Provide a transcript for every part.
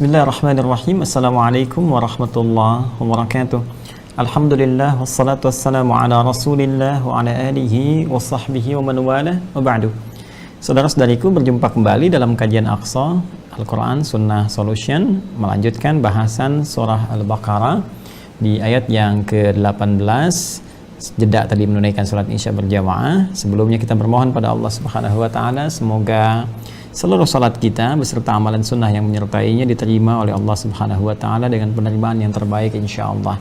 Bismillahirrahmanirrahim. Assalamualaikum warahmatullahi wabarakatuh. Alhamdulillah wassalatu wassalamu ala Rasulillah wa ala alihi wa sahbihi wa man walah wa ba'du. Saudara-saudariku, berjumpa kembali dalam kajian Aqsa Al-Quran Sunnah Solution, melanjutkan bahasan surah Al-Baqarah di ayat yang ke-18. Jeda tadi menunaikan salat Isya berjamaah. Sebelumnya kita bermohon pada Allah Subhanahu wa taala semoga seluruh salat kita beserta amalan sunnah yang menyertainya diterima oleh Allah Subhanahu wa taala dengan penerimaan yang terbaik insyaallah.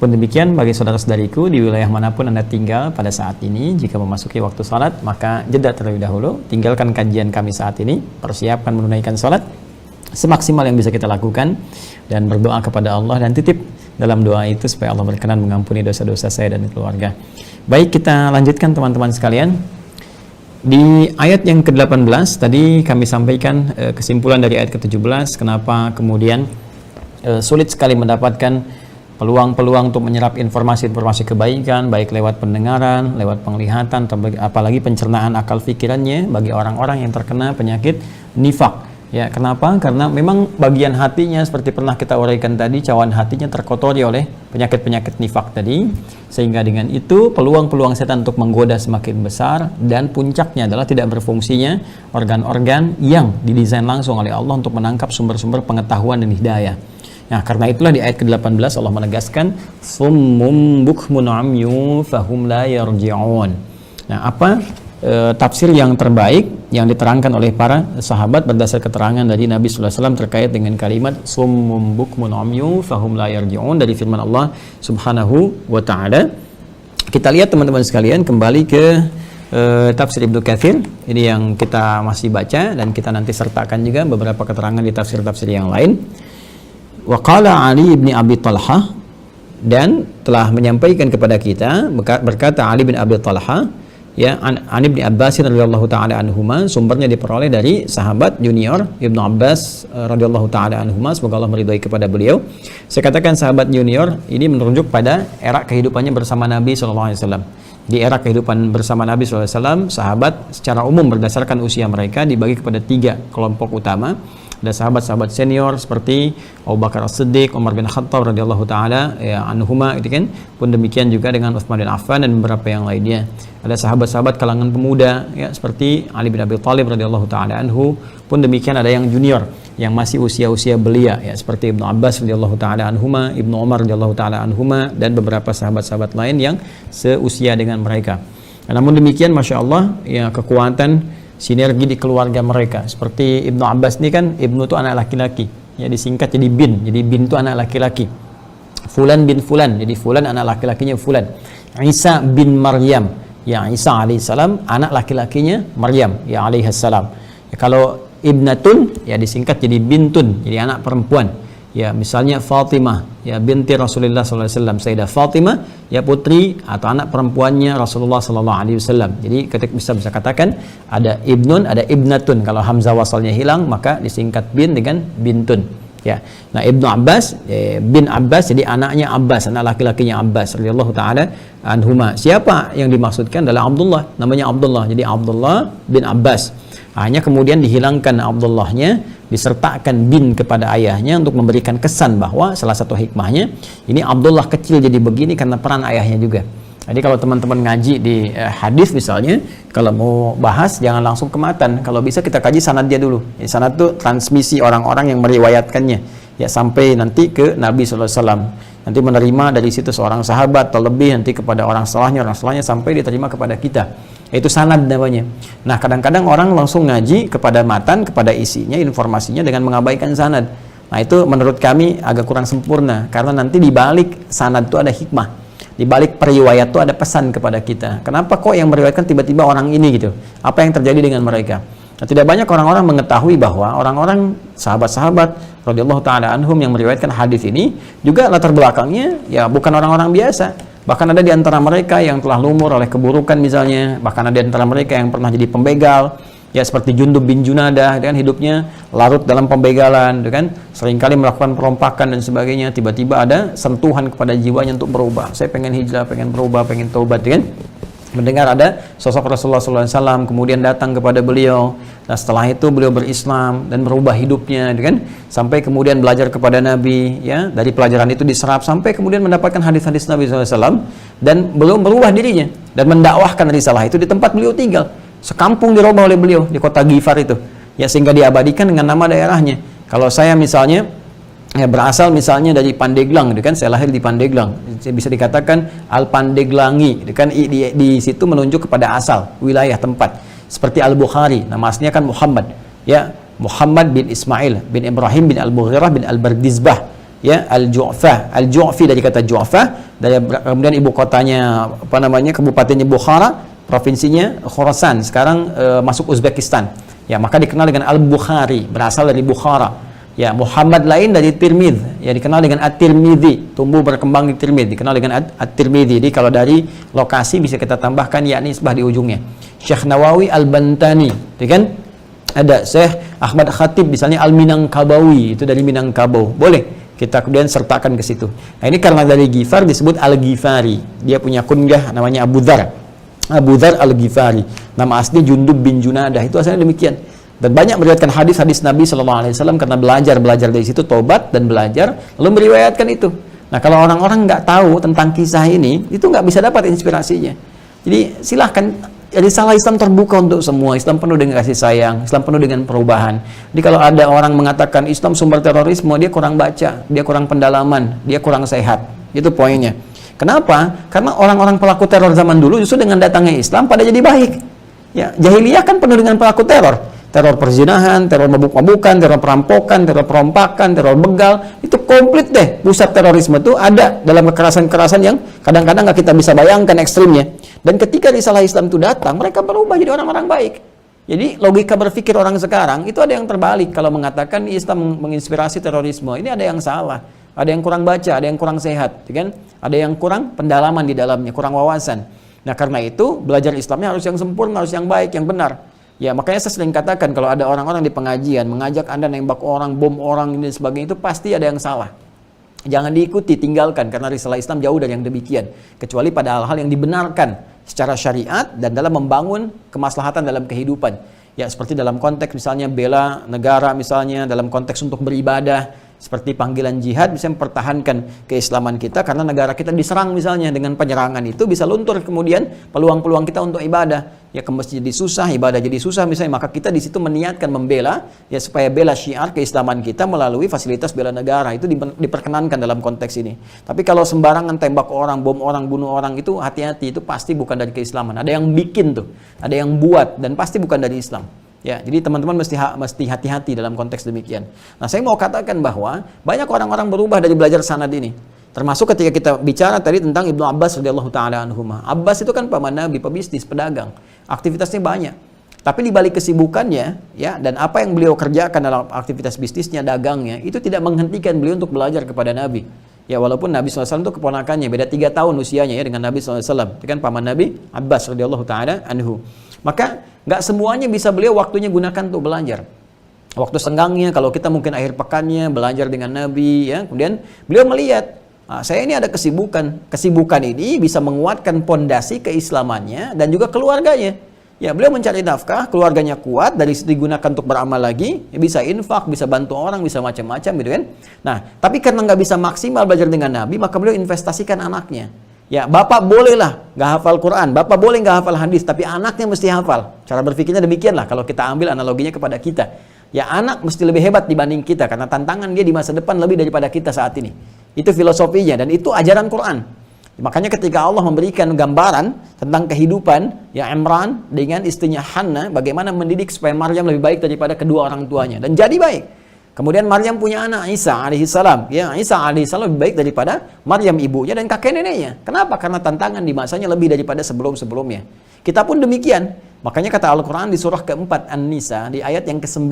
Pun demikian bagi saudara-saudariku di wilayah manapun Anda tinggal pada saat ini, jika memasuki waktu salat maka jeda terlebih dahulu, tinggalkan kajian kami saat ini, persiapkan menunaikan salat semaksimal yang bisa kita lakukan dan berdoa kepada Allah, dan titip dalam doa itu supaya Allah berkenan mengampuni dosa-dosa saya dan keluarga. Baik, kita lanjutkan teman-teman sekalian. Di ayat yang ke-18 tadi kami sampaikan kesimpulan dari ayat ke-17 kenapa kemudian sulit sekali mendapatkan peluang-peluang untuk menyerap informasi-informasi kebaikan, baik lewat pendengaran, lewat penglihatan, apalagi pencernaan akal pikirannya bagi orang-orang yang terkena penyakit nifak. Ya, kenapa? Karena memang bagian hatinya seperti pernah kita uraikan tadi, cawan hatinya terkotori oleh penyakit-penyakit nifak tadi, sehingga dengan itu peluang-peluang setan untuk menggoda semakin besar, dan puncaknya adalah tidak berfungsinya organ-organ yang didesain langsung oleh Allah untuk menangkap sumber-sumber pengetahuan dan hidayah. Nah, karena itulah di ayat ke-18 Allah menegaskan summum bukmun umyun fahum la yarji'un. Nah, apa tafsir yang terbaik yang diterangkan oleh para sahabat berdasar keterangan dari Nabi sallallahu alaihi wasallam terkait dengan kalimat summum bukmun umyun fahum la yarji'un dari firman Allah Subhanahu wa taala. Kita lihat teman-teman sekalian kembali ke tafsir Ibnu Katsir. Ini yang kita masih baca dan kita nanti sertakan juga beberapa keterangan di tafsir-tafsir yang lain. Wa qala Ali bin Abi Talhah, dan telah menyampaikan kepada kita berkata Ali bin Abi Talhah, ya, an Ibnu Abbas radhiyallahu taala anhuma, sumbernya diperoleh dari sahabat junior Ibnu Abbas radhiyallahu taala anhuma, semoga Allah meridhai kepada beliau. Saya katakan sahabat junior ini menunjuk pada era kehidupannya bersama Nabi sallallahu alaihi wasallam. Di era kehidupan bersama Nabi sallallahu alaihi wasallam, sahabat secara umum berdasarkan usia mereka dibagi kepada 3 kelompok utama. Ada sahabat-sahabat senior seperti Abu Bakar As-Siddiq, Umar bin Khattab radhiyallahu taala ya anhuma, itu kan. Pun demikian juga dengan Utsman bin Affan dan beberapa yang lainnya. Ada sahabat-sahabat kalangan pemuda ya seperti Ali bin Abi Thalib radhiyallahu taala anhu. Pun demikian ada yang junior yang masih usia-usia belia ya seperti Ibnu Abbas radhiyallahu taala anhuma, Ibnu Umar radhiyallahu taala anhuma, dan beberapa sahabat-sahabat lain yang seusia dengan mereka. Namun demikian Masya Allah ya, kekuatan sinergi di keluarga mereka. Seperti Ibnu Abbas ini kan, Ibnu itu anak laki-laki ya, disingkat jadi bin. Jadi bin itu anak laki-laki. Fulan bin Fulan, jadi Fulan anak laki-lakinya Fulan. Isa bin Maryam, ya Isa alaihissalam anak laki-lakinya Maryam ya alaihissalam. Ya, kalau Ibnatun ya disingkat jadi bintun, jadi anak perempuan. Ya, misalnya Fatimah ya binti Rasulullah sallallahu alaihi wasallam, Sayyidah Fatimah ya putri atau anak perempuannya Rasulullah sallallahu alaihi wasallam. Jadi ketika bisa katakan ada ibnun, ada ibnatun. Kalau hamzah wasalnya hilang maka disingkat bin dengan bintun. Ya. Nah, Ibnu Abbas bin Abbas, jadi anaknya Abbas, anak laki-lakinya Abbas radhiyallahu taala anhuma. Siapa yang dimaksudkan adalah Abdullah, namanya Abdullah. Jadi Abdullah bin Abbas. Hanya kemudian dihilangkan Abdullahnya, disertakan bin kepada ayahnya untuk memberikan kesan bahwa salah satu hikmahnya ini Abdullah kecil jadi begini karena peran ayahnya juga. Jadi kalau teman-teman ngaji di hadis misalnya, kalau mau bahas jangan langsung ke matan, kalau bisa kita kaji sanad dia dulu. Sanad itu transmisi orang-orang yang meriwayatkannya ya sampai nanti ke Nabi sallallahu alaihi wasallam. Nanti menerima dari situ seorang sahabat atau lebih, nanti kepada orang setelahnya sampai diterima kepada kita. Itu sanad namanya. Nah, kadang-kadang orang langsung ngaji kepada matan, kepada isinya, informasinya dengan mengabaikan sanad. Nah, itu menurut kami agak kurang sempurna, karena nanti di balik sanad itu ada hikmah. Di balik periwayat itu ada pesan kepada kita. Kenapa kok yang meriwayatkan tiba-tiba orang ini gitu? Apa yang terjadi dengan mereka? Nah, tidak banyak orang-orang mengetahui bahwa orang-orang sahabat-sahabat radhiyallahu taala anhum yang meriwayatkan hadis ini juga latar belakangnya ya bukan orang-orang biasa. Bahkan ada di antara mereka yang telah lumur oleh keburukan misalnya, bahkan ada di antara mereka yang pernah jadi pembegal, ya seperti Jundub bin Junadah, kan hidupnya larut dalam pembegalan, kan seringkali melakukan perompakan dan sebagainya. Tiba-tiba ada sentuhan kepada jiwanya untuk berubah. Saya pengen hijrah, pengen berubah, pengen taubat, kan. mendengar ada sosok Rasulullah SAW, kemudian datang kepada beliau. Nah, setelah itu beliau berislam dan merubah hidupnya, kan? Sampai kemudian belajar kepada Nabi, ya. Dari pelajaran itu diserap sampai kemudian mendapatkan hadis-hadis Nabi SAW dan beliau merubah dirinya dan mendakwahkan risalah itu di tempat beliau tinggal. Sekampung dirubah oleh beliau di kota Ghifar itu, ya, sehingga diabadikan dengan nama daerahnya. Kalau saya misalnya berasal misalnya dari Pandeglang, kan, saya lahir di Pandeglang, bisa dikatakan Al Pandeglangi, kan, di situ menunjuk kepada asal wilayah tempat. Seperti Al Bukhari, nama aslinya kan Muhammad, ya, Muhammad bin Ismail bin Ibrahim bin Al Mughirah bin Al Bardizbah, ya, Al Ju'fi dari kata Ju'fa, kemudian ibu kotanya kabupatennya Bukhara, provinsinya Khorasan, sekarang masuk Uzbekistan, ya, maka dikenal dengan Al Bukhari, berasal dari Bukhara. Ya, Muhammad lain dari Tirmidz, ya, dikenal dengan At-Tirmidzi, tumbuh berkembang di Tirmidz, dikenal dengan At-Tirmidzi. Jadi kalau dari lokasi bisa kita tambahkan yakni nisbah di ujungnya. Syekh Nawawi Al-Bantani, kan? Ada Syekh Ahmad Khatib misalnya Al-Minangkabawi, itu dari Minangkabau. Boleh kita kemudian sertakan ke situ. Nah, ini karena dari Ghifar disebut Al-Ghifari. Dia punya kunyah namanya Abu Dzar. Abu Dzar Al-Ghifari. Nama asli Jundub bin Junadah. Itu asalnya demikian. Dan banyak meriwayatkan hadis-hadis Nabi SAW karena belajar dari situ, tobat dan belajar, lalu meriwayatkan itu. Nah, kalau orang-orang nggak tahu tentang kisah ini, itu nggak bisa dapat inspirasinya. Jadi silahkan, risalah Islam terbuka untuk semua. Islam penuh dengan kasih sayang, Islam penuh dengan perubahan. Jadi kalau ada orang mengatakan Islam sumber terorisme, dia kurang baca, dia kurang pendalaman, dia kurang sehat. Itu poinnya. Kenapa? Karena orang-orang pelaku teror zaman dulu justru dengan datangnya Islam pada jadi baik. Ya, jahiliyah kan penuh dengan pelaku teror. Teror perzinahan, teror mabuk-mabukan, teror perampokan, teror perompakan, teror begal, itu komplit deh. Pusat terorisme itu ada dalam kekerasan-kekerasan yang kadang-kadang nggak kita bisa bayangkan ekstrimnya. Dan ketika risalah Islam itu datang, mereka berubah jadi orang-orang baik. Jadi logika berpikir orang sekarang itu ada yang terbalik kalau mengatakan Islam menginspirasi terorisme. Ini ada yang salah, ada yang kurang baca, ada yang kurang sehat, kan? Ada yang kurang pendalaman di dalamnya, kurang wawasan. Nah, karena itu belajar Islamnya harus yang sempurna, harus yang baik, yang benar. Ya, makanya saya sering katakan kalau ada orang-orang di pengajian mengajak Anda nembak orang, bom orang, ini dan sebagainya, itu pasti ada yang salah. Jangan diikuti, tinggalkan, karena risalah Islam jauh dari yang demikian. Kecuali pada hal-hal yang dibenarkan secara syariat dan dalam membangun kemaslahatan dalam kehidupan. Ya, seperti dalam konteks misalnya bela negara misalnya, dalam konteks untuk beribadah, seperti panggilan jihad bisa mempertahankan keislaman kita karena negara kita diserang misalnya, dengan penyerangan itu bisa luntur kemudian peluang-peluang kita untuk ibadah. Ya, ke masjid jadi susah, ibadah jadi susah misalnya, maka kita di situ meniatkan membela, ya, supaya bela syiar keislaman kita melalui fasilitas bela negara, itu diperkenankan dalam konteks ini. Tapi kalau sembarangan tembak orang, bom orang, bunuh orang, itu hati-hati, itu pasti bukan dari keislaman. Ada yang bikin tuh, ada yang buat, dan pasti bukan dari Islam. Ya, jadi teman-teman mesti hati-hati dalam konteks demikian. Nah, saya mau katakan bahwa banyak orang-orang berubah dari belajar sanad ini. Termasuk ketika kita bicara tadi tentang Ibnu Abbas radhiyallahu taala anhuma. Abbas itu kan paman Nabi, pebisnis, pedagang. Aktivitasnya banyak. Tapi di balik kesibukannya, ya, dan apa yang beliau kerjakan dalam aktivitas bisnisnya, dagangnya, itu tidak menghentikan beliau untuk belajar kepada Nabi. Ya, walaupun Nabi SAW itu keponakannya, beda 3 tahun usianya ya dengan Nabi SAW. Itu kan paman Nabi, Abbas radhiyallahu taala anhu. Maka nggak semuanya bisa beliau waktunya gunakan untuk belajar. Waktu senggangnya, kalau kita mungkin akhir pekannya belajar dengan Nabi, ya, kemudian beliau melihat, saya ini ada kesibukan. Kesibukan ini bisa menguatkan pondasi keislamannya dan juga keluarganya. Ya, beliau mencari nafkah, keluarganya kuat, dari situ digunakan untuk beramal lagi, ya, bisa infak, bisa bantu orang, bisa macam-macam gitu kan. Nah, tapi karena nggak bisa maksimal belajar dengan Nabi, maka beliau investasikan anaknya. Ya, bapak bolehlah nggak hafal Quran, bapak boleh nggak hafal hadis, tapi anaknya mesti hafal. Cara berpikirnya demikianlah kalau kita ambil analoginya kepada kita. Ya, anak mesti lebih hebat dibanding kita, karena tantangan dia di masa depan lebih daripada kita saat ini. Itu filosofinya, dan itu ajaran Quran. Makanya ketika Allah memberikan gambaran tentang kehidupan ya Imran dengan istrinya Hannah, bagaimana mendidik supaya Maryam lebih baik daripada kedua orang tuanya, dan jadi baik. Kemudian Maryam punya anak Isa alaihissalam. Ya, Isa alaihissalam lebih baik daripada Maryam ibunya dan kakek neneknya. Kenapa? Karena tantangan di masanya lebih daripada sebelum-sebelumnya. Kita pun demikian. Makanya kata Al-Quran di surah keempat An-Nisa di ayat yang ke-9,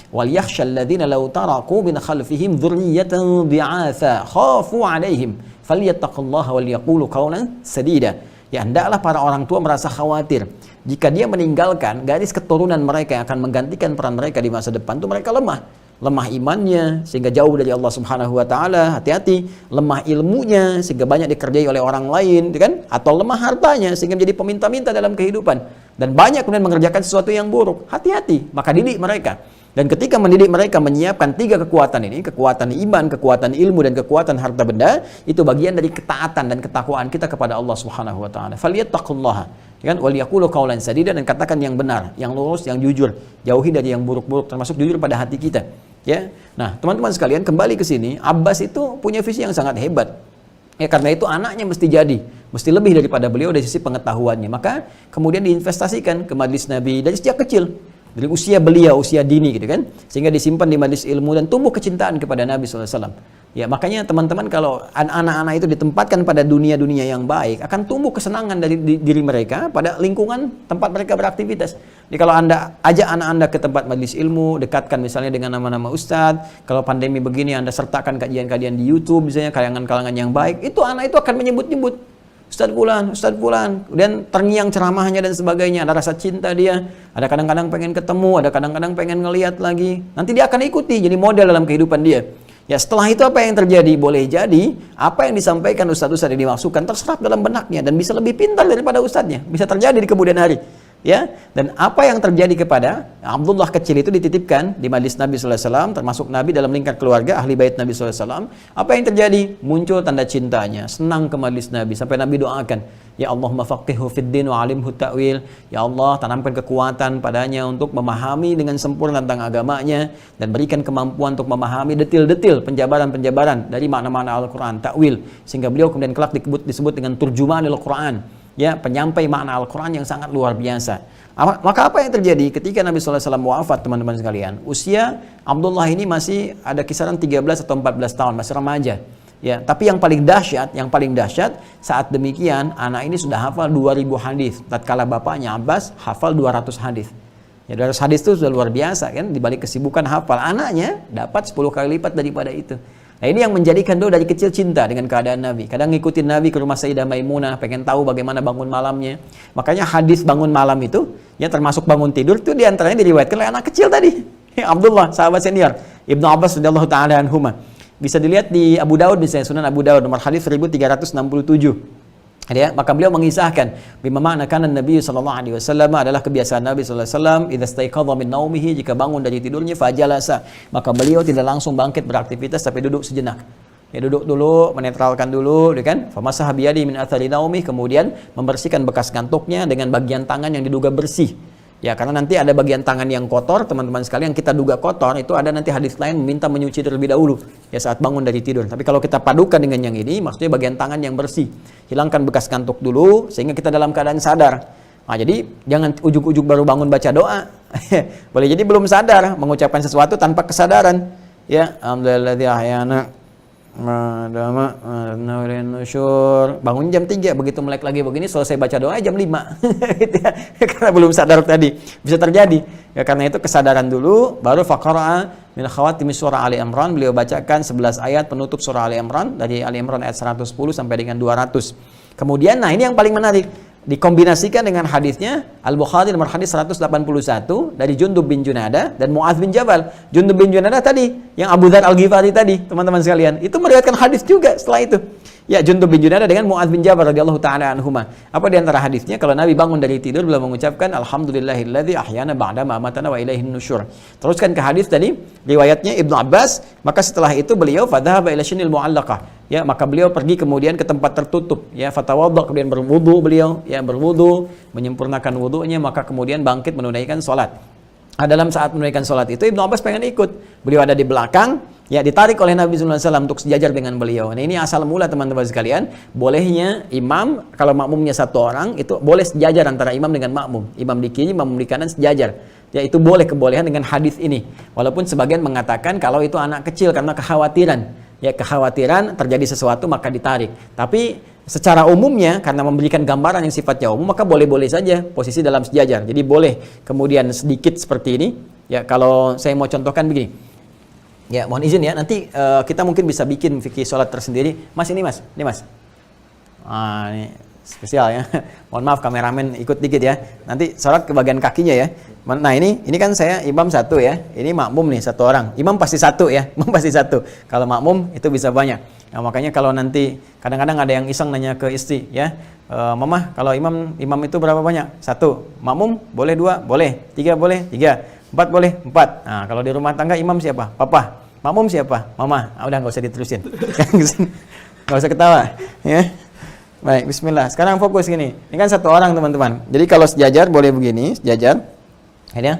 wal yakhshal ladzina law taraku min khalfihim dzurriyyatan dhi'atha khafu 'alaihim falyattaqullaha wal yaqulu qawlan sadida. Ya, hendaklah para orang tua merasa khawatir jika dia meninggalkan garis keturunan mereka yang akan menggantikan peran mereka di masa depan, itu mereka lemah. lemah imannya sehingga jauh dari Allah Subhanahu wa taala, hati-hati. Lemah ilmunya sehingga banyak dikerjai oleh orang lain, kan? Atau lemah hartanya sehingga menjadi peminta-minta dalam kehidupan dan banyak kemudian mengerjakan sesuatu yang buruk. Hati-hati, maka didik mereka. Dan ketika mendidik mereka menyiapkan 3 kekuatan ini, kekuatan iman, kekuatan ilmu, dan kekuatan harta benda, itu bagian dari ketaatan dan ketakwaan kita kepada Allah Subhanahu wa taala. Falyattaqullaha, kan? Wal yaqulu qaulan sadida, dan katakan yang benar, yang lurus, yang jujur. Jauhi dari yang buruk-buruk, termasuk jujur pada hati kita, ya. Nah, teman-teman sekalian, kembali ke sini, Abbas itu punya visi yang sangat hebat. Ya, karena itu anaknya mesti lebih daripada beliau dari sisi pengetahuannya. Maka kemudian diinvestasikan ke majelis Nabi dari sejak kecil. Dari usia beliau, usia dini gitu kan, sehingga disimpan di majelis ilmu dan tumbuh kecintaan kepada Nabi SAW. Ya, makanya teman-teman kalau anak-anak itu ditempatkan pada dunia-dunia yang baik, akan tumbuh kesenangan dari diri mereka pada lingkungan tempat mereka beraktivitas. Jadi kalau Anda ajak anak Anda ke tempat majelis ilmu, dekatkan misalnya dengan nama-nama ustadz, kalau pandemi begini Anda sertakan kajian-kajian di YouTube misalnya, kalangan-kalangan yang baik, itu anak itu akan menyebut-nyebut Ustadz Fulan, kemudian terngiang ceramahnya dan sebagainya, ada rasa cinta dia, ada kadang-kadang pengen ketemu, ada kadang-kadang pengen ngelihat lagi, nanti dia akan ikuti, jadi model dalam kehidupan dia. Ya, setelah itu apa yang terjadi? Boleh jadi, apa yang disampaikan ustadz-ustadz yang dimaksudkan terserap dalam benaknya, dan bisa lebih pintar daripada ustadznya, bisa terjadi di kemudian hari. Ya, dan apa yang terjadi kepada Abdullah kecil itu dititipkan di majlis Nabi SAW, termasuk Nabi dalam lingkar keluarga ahli bait Nabi SAW. Apa yang terjadi? Muncul tanda cintanya, senang ke majlis Nabi sampai Nabi doakan, ya Allahumma faqihhu fid din wa alimhu ta'wil. Ya Allah, tanamkan kekuatan padanya untuk memahami dengan sempurna tentang agamanya dan berikan kemampuan untuk memahami detil-detil penjabaran-penjabaran dari makna-makna Al-Qur'an, ta'wil, sehingga beliau kemudian kelak disebut dengan turjumanil Qur'an. Ya, penyampai makna Al-Quran yang sangat luar biasa. Maka apa yang terjadi ketika Nabi SAW wafat, teman-teman sekalian? Usia Abdullah ini masih ada kisaran 13 atau 14 tahun, masih remaja. Ya, tapi yang paling dahsyat saat demikian anak ini sudah hafal 2000 hadis. Tatkala bapaknya Abbas hafal 200 hadis. Ya, 200 hadis itu sudah luar biasa kan, dibalik kesibukan hafal. Anaknya dapat 10 kali lipat daripada itu. Nah, ini yang menjadikan dari kecil cinta dengan keadaan Nabi. Kadang ngikutin Nabi ke rumah Sayyidah Maimunah, pengen tahu bagaimana bangun malamnya. Makanya hadis bangun malam itu, ya termasuk bangun tidur, itu diantaranya diriwayatkan oleh anak kecil tadi. Abdullah, sahabat senior. Ibnu Abbas radhiyallahu ta'ala anhuma. Bisa dilihat di Abu Daud, misalnya Sunan Abu Daud, nomor hadis 1367. Ya, maka beliau mengisahkan bima makna kana Nabi sallallahu alaihi wasallam adalah kebiasaan Nabi sallallahu alaihi wasallam idza staiqadha min naumihi, jika bangun dari tidurnya fajalasa, maka beliau tidak langsung bangkit beraktivitas tapi duduk sejenak. Ya, duduk dulu, menetralkan dulu, kan? Famasaha biyadi min athari naumih, kemudian membersihkan bekas ngantuknya dengan bagian tangan yang diduga bersih. Ya, karena nanti ada bagian tangan yang kotor, teman-teman sekalian, kita duga kotor, itu ada nanti hadis lain meminta menyuci terlebih dahulu, ya saat bangun dari tidur. Tapi kalau kita padukan dengan yang ini, maksudnya bagian tangan yang bersih. Hilangkan bekas kantuk dulu, sehingga kita dalam keadaan sadar. Nah, jadi jangan ujuk-ujuk baru bangun baca doa. Boleh jadi belum sadar, mengucapkan sesuatu tanpa kesadaran. Ya, alhamdulilladzi ahyana madama nusyur, bangun jam 3, begitu melek lagi begini selesai baca doa jam 5. Gitu ya. Karena belum sadar tadi, bisa terjadi ya. Karena itu kesadaran dulu, baru faqara min khawatim surah Ali Imran, beliau bacakan 11 ayat penutup surah Ali Imran, dari Ali Imran ayat 110 sampai dengan 200. Kemudian, nah ini yang paling menarik, dikombinasikan dengan hadisnya Al-Bukhari nomor hadis 181 dari Jundub bin Junadah dan Mu'adz bin Jabal. Jundub bin Junadah tadi, yang Abu Dzar Al-Ghifari tadi, teman-teman sekalian, itu meriwayatkan hadis juga setelah itu. Ya, Jundub bin Junadah dengan Mu'adz bin Jabal radhiyallahu ta'ala anhuma. Apa di antara hadisnya? Kalau Nabi bangun dari tidur, beliau mengucapkan alhamdulillahilladzi ahyana ba'da ma amatana wa ilaihin nusyur. Teruskan ke hadis tadi, riwayatnya Ibnu Abbas, maka setelah itu beliau fadhahaba ila shinil mu'allaqah. Ya, maka beliau pergi kemudian ke tempat tertutup, ya, fatawadda, kemudian berwudu beliau, ya, berwudu, menyempurnakan wudunya, maka kemudian bangkit menunaikan salat. Nah, dalam saat menunaikan salat itu Ibnu Abbas pengen ikut. Beliau ada di belakang, ya, ditarik oleh Nabi sallallahu alaihi wasallam untuk sejajar dengan beliau. Nah, ini asal mula teman-teman sekalian, bolehnya imam kalau makmumnya satu orang itu boleh sejajar antara imam dengan makmum. Imam di kiri, makmum di kanan sejajar. Ya, itu boleh, kebolehan dengan hadis ini. Walaupun sebagian mengatakan kalau itu anak kecil karena kekhawatiran. Ya, kekhawatiran terjadi sesuatu maka ditarik. Tapi secara umumnya karena memberikan gambaran yang sifatnya umum, maka boleh-boleh saja posisi dalam sejajar. Jadi boleh kemudian sedikit seperti ini. Ya, kalau saya mau contohkan begini. Ya, mohon izin ya, nanti kita mungkin bisa bikin fikih sholat tersendiri. Mas, ini mas. Ini mas. Ini spesial ya. Mohon maaf kameramen ikut dikit ya. Nanti sholat ke bagian kakinya ya. Nah ini kan saya imam satu ya. Ini makmum nih satu orang. Imam pasti satu ya. Imam pasti satu. Kalau makmum itu bisa banyak. Nah makanya kalau nanti kadang-kadang ada yang iseng nanya ke istri ya. Mama kalau imam itu berapa banyak? 1. Makmum boleh 2, boleh 3, boleh 3, 4 boleh 4. Nah kalau di rumah tangga imam siapa? Papa. Makmum siapa? Mama. Udah nggak usah diterusin. Nggak usah ketawa ya. Baik, bismillah. Sekarang fokus gini. Ini kan satu orang teman-teman. Jadi kalau sejajar boleh begini, sejajar. Ini